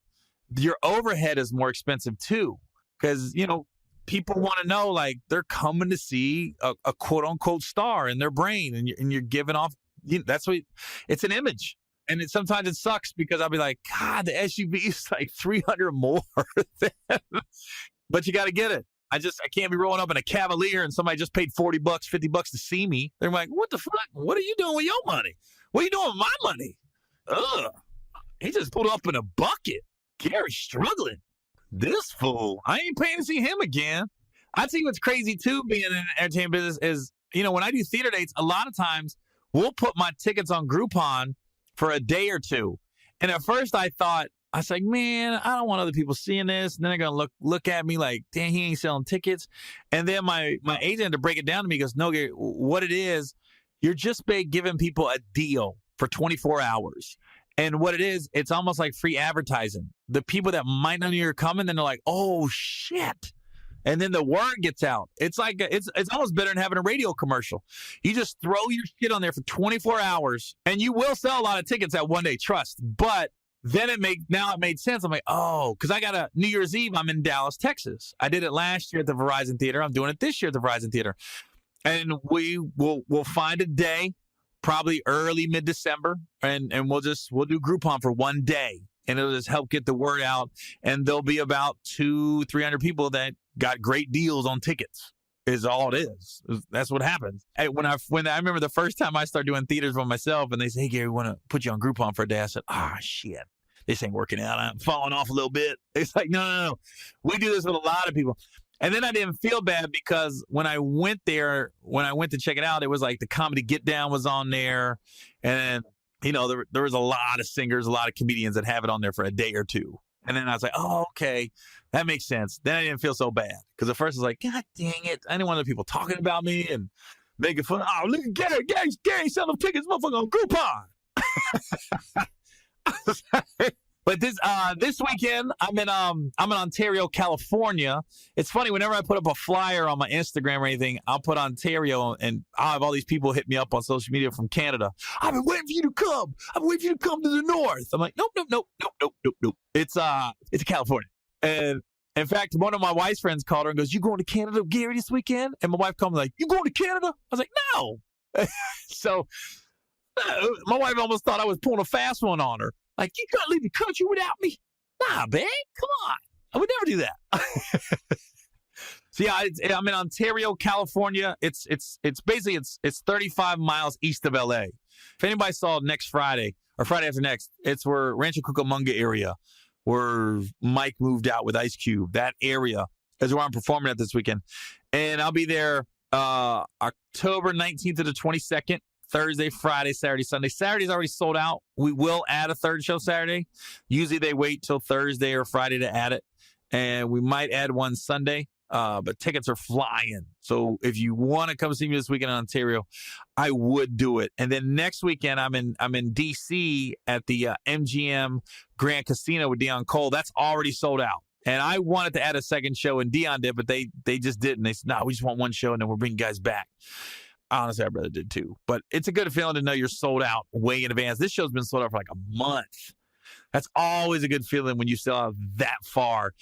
your overhead is more expensive too. Because, people want to know, like, they're coming to see a quote unquote star in their brain, and you're giving off, that's what, it's an image. And sometimes it sucks because I'll be like, God, the SUV is like 300 more. But you got to get it. I can't be rolling up in a Cavalier and somebody just paid $40, $50 to see me. They're like, what the fuck? What are you doing with your money? What are you doing with my money? Ugh. He just pulled up in a bucket. Gary's struggling. This fool. I ain't paying to see him again. I think what's crazy too, being in the entertainment business, is, when I do theater dates, a lot of times we'll put my tickets on Groupon for a day or 2. And at first I was like, man, I don't want other people seeing this. And then they're going to look at me like, damn, he ain't selling tickets. And then my agent had to break it down to me. He goes, no, Gary, what it is, you're just giving people a deal for 24 hours. And what it is, it's almost like free advertising. The people that might not know you're coming, then they're like, oh, shit. And then the word gets out. It's like, it's almost better than having a radio commercial. You just throw your shit on there for 24 hours, and you will sell a lot of tickets that one day, trust. But then it made sense. I'm like, oh, because I got a New Year's Eve, I'm in Dallas, Texas. I did it last year at the Verizon Theater. I'm doing it this year at the Verizon Theater. And we'll find a day, probably early mid-December, and we'll do Groupon for one day, and it'll just help get the word out. And there'll be about 200-300 people that got great deals on tickets. Is all it is. That's what happens. When I remember the first time I started doing theaters by myself, and they say, hey, Gary, we want to put you on Groupon for a day. I said, shit, this ain't working out. I'm falling off a little bit. It's like, no. We do this with a lot of people. And then I didn't feel bad because when I went to check it out, it was like the Comedy Get Down was on there. And, there was a lot of singers, a lot of comedians that have it on there for a day or 2. And then I was like, oh, okay, that makes sense. Then I didn't feel so bad. Because at first I was like, God dang it. I didn't want other people talking about me and making fun. Oh, look at Gary. Gary selling tickets, motherfucker, on Groupon. But this weekend, I'm in Ontario, California. It's funny, whenever I put up a flyer on my Instagram or anything, I'll put Ontario, and I'll have all these people hit me up on social media from Canada. I've been waiting for you to come. I've been waiting for you to come to the north. I'm like, nope. It's California. And in fact, one of my wife's friends called her and goes, you going to Canada, Gary, this weekend? And my wife called me like, you going to Canada? I was like, no. So my wife almost thought I was pulling a fast one on her. Like, you can't leave the country without me. Nah, babe, come on. I would never do that. So yeah, I'm in Ontario, California. It's basically 35 miles east of LA. If anybody saw next Friday or Friday after next, it's where Rancho Cucamonga area, where Mike moved out with Ice Cube. That area is where I'm performing at this weekend. And I'll be there October 19th to the 22nd. Thursday, Friday, Saturday, Sunday. Saturday's already sold out. We will add a third show Saturday. Usually they wait till Thursday or Friday to add it. And we might add one Sunday, but tickets are flying. So if you want to come see me this weekend in Ontario, I would do it. And then next weekend, I'm in D.C. at the MGM Grand Casino with Dion Cole. That's already sold out. And I wanted to add a second show, and Dion did, but they just didn't. They said, no, we just want one show, and then we'll bring you guys back. Honestly, I'd rather did too. But it's a good feeling to know you're sold out way in advance. This show's been sold out for like a month. That's always a good feeling when you still have that far.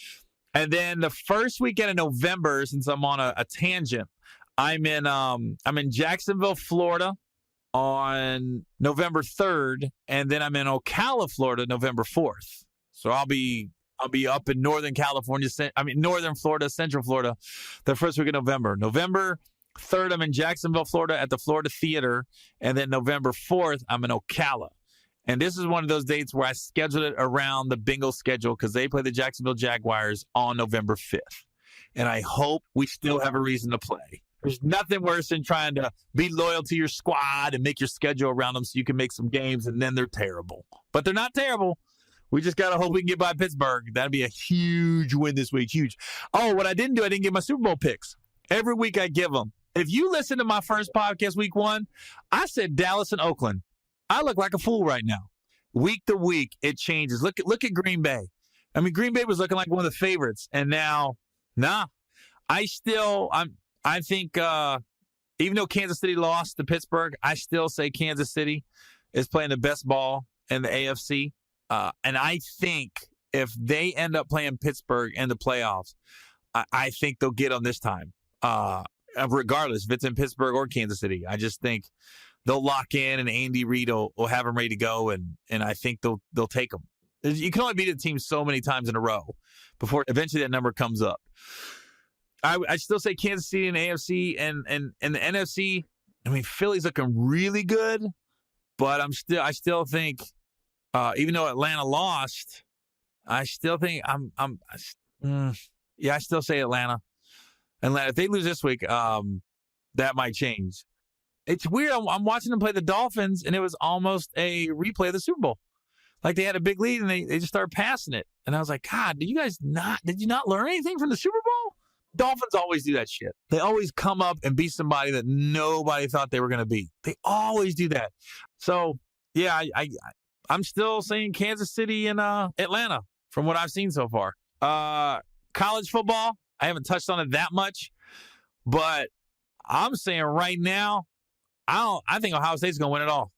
And then the first weekend of November, since I'm on a tangent, I'm in Jacksonville, Florida on November 3rd, and then I'm in Ocala, Florida, November 4th. So I'll be up in Northern Florida, Central Florida, the first week of November. November 3rd, I'm in Jacksonville, Florida at the Florida Theater, and then November 4th, I'm in Ocala. And this is one of those dates where I scheduled it around the Bengals schedule because they play the Jacksonville Jaguars on November 5th. And I hope we still have a reason to play. There's nothing worse than trying to be loyal to your squad and make your schedule around them so you can make some games, and then they're terrible. But they're not terrible. We just got to hope we can get by Pittsburgh. That'd be a huge win this week. Huge. Oh, what I didn't do, I didn't give my Super Bowl picks. Every week I give them. If you listen to my first podcast, week 1, I said Dallas and Oakland. I look like a fool right now. Week to week, it changes. Look at Green Bay. I mean, Green Bay was looking like one of the favorites, and now, I think even though Kansas City lost to Pittsburgh, I still say Kansas City is playing the best ball in the AFC. And I think if they end up playing Pittsburgh in the playoffs, I think they'll get them this time, regardless if it's in Pittsburgh or Kansas City. I just think they'll lock in, and Andy Reid will have them ready to go, and I think they'll take them. You can only beat a team so many times in a row before eventually that number comes up. I still say Kansas City and AFC and the NFC. I mean, Philly's looking really good, but I still think even though Atlanta lost, I still think I still say Atlanta. If they lose this week, that might change. It's weird. I'm watching them play the Dolphins, and it was almost a replay of the Super Bowl. Like they had a big lead, and they just started passing it. And I was like, God, did you not learn anything from the Super Bowl? Dolphins always do that shit. They always come up and beat somebody that nobody thought they were going to beat. They always do that. So, yeah, I'm still saying Kansas City and Atlanta from what I've seen so far. College football, I haven't touched on it that much, but I'm saying right now, I think Ohio State's going to win it all.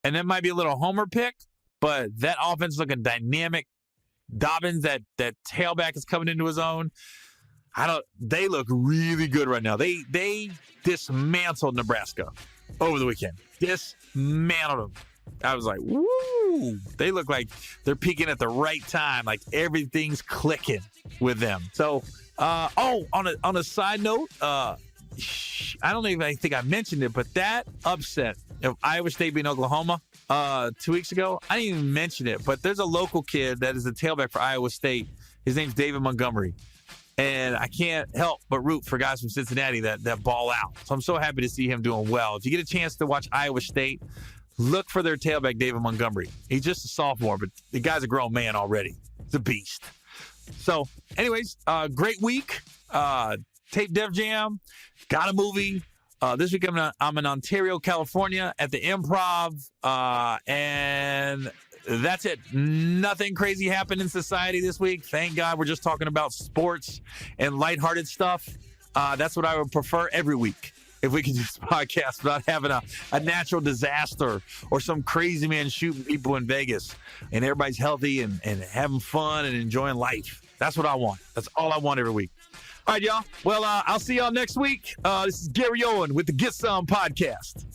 And that might be a little homer pick, but that offense is looking dynamic. Dobbins, that tailback is coming into his own. They look really good right now. They dismantled Nebraska over the weekend. Dismantled them. I was like, woo! They look like they're peaking at the right time. Like everything's clicking with them. So, on a side note, I don't even think I mentioned it, but that upset of Iowa State beating Oklahoma 2 weeks ago, I didn't even mention it, but there's a local kid that is the tailback for Iowa State. His name's David Montgomery. And I can't help but root for guys from Cincinnati that ball out. So I'm so happy to see him doing well. If you get a chance to watch Iowa State, look for their tailback, David Montgomery. He's just a sophomore, but the guy's a grown man already. He's a beast. So, anyways, great week. Tape Def Jam, got a movie. This week I'm in Ontario, California at the Improv, and that's it. Nothing crazy happened in society this week. Thank God we're just talking about sports and lighthearted stuff. That's what I would prefer every week. If we could do this podcast without having a natural disaster or some crazy man shooting people in Vegas and everybody's healthy and having fun and enjoying life. That's what I want. That's all I want every week. All right, y'all. Well, I'll see y'all next week. This is Gary Owen with the Get Some Podcast.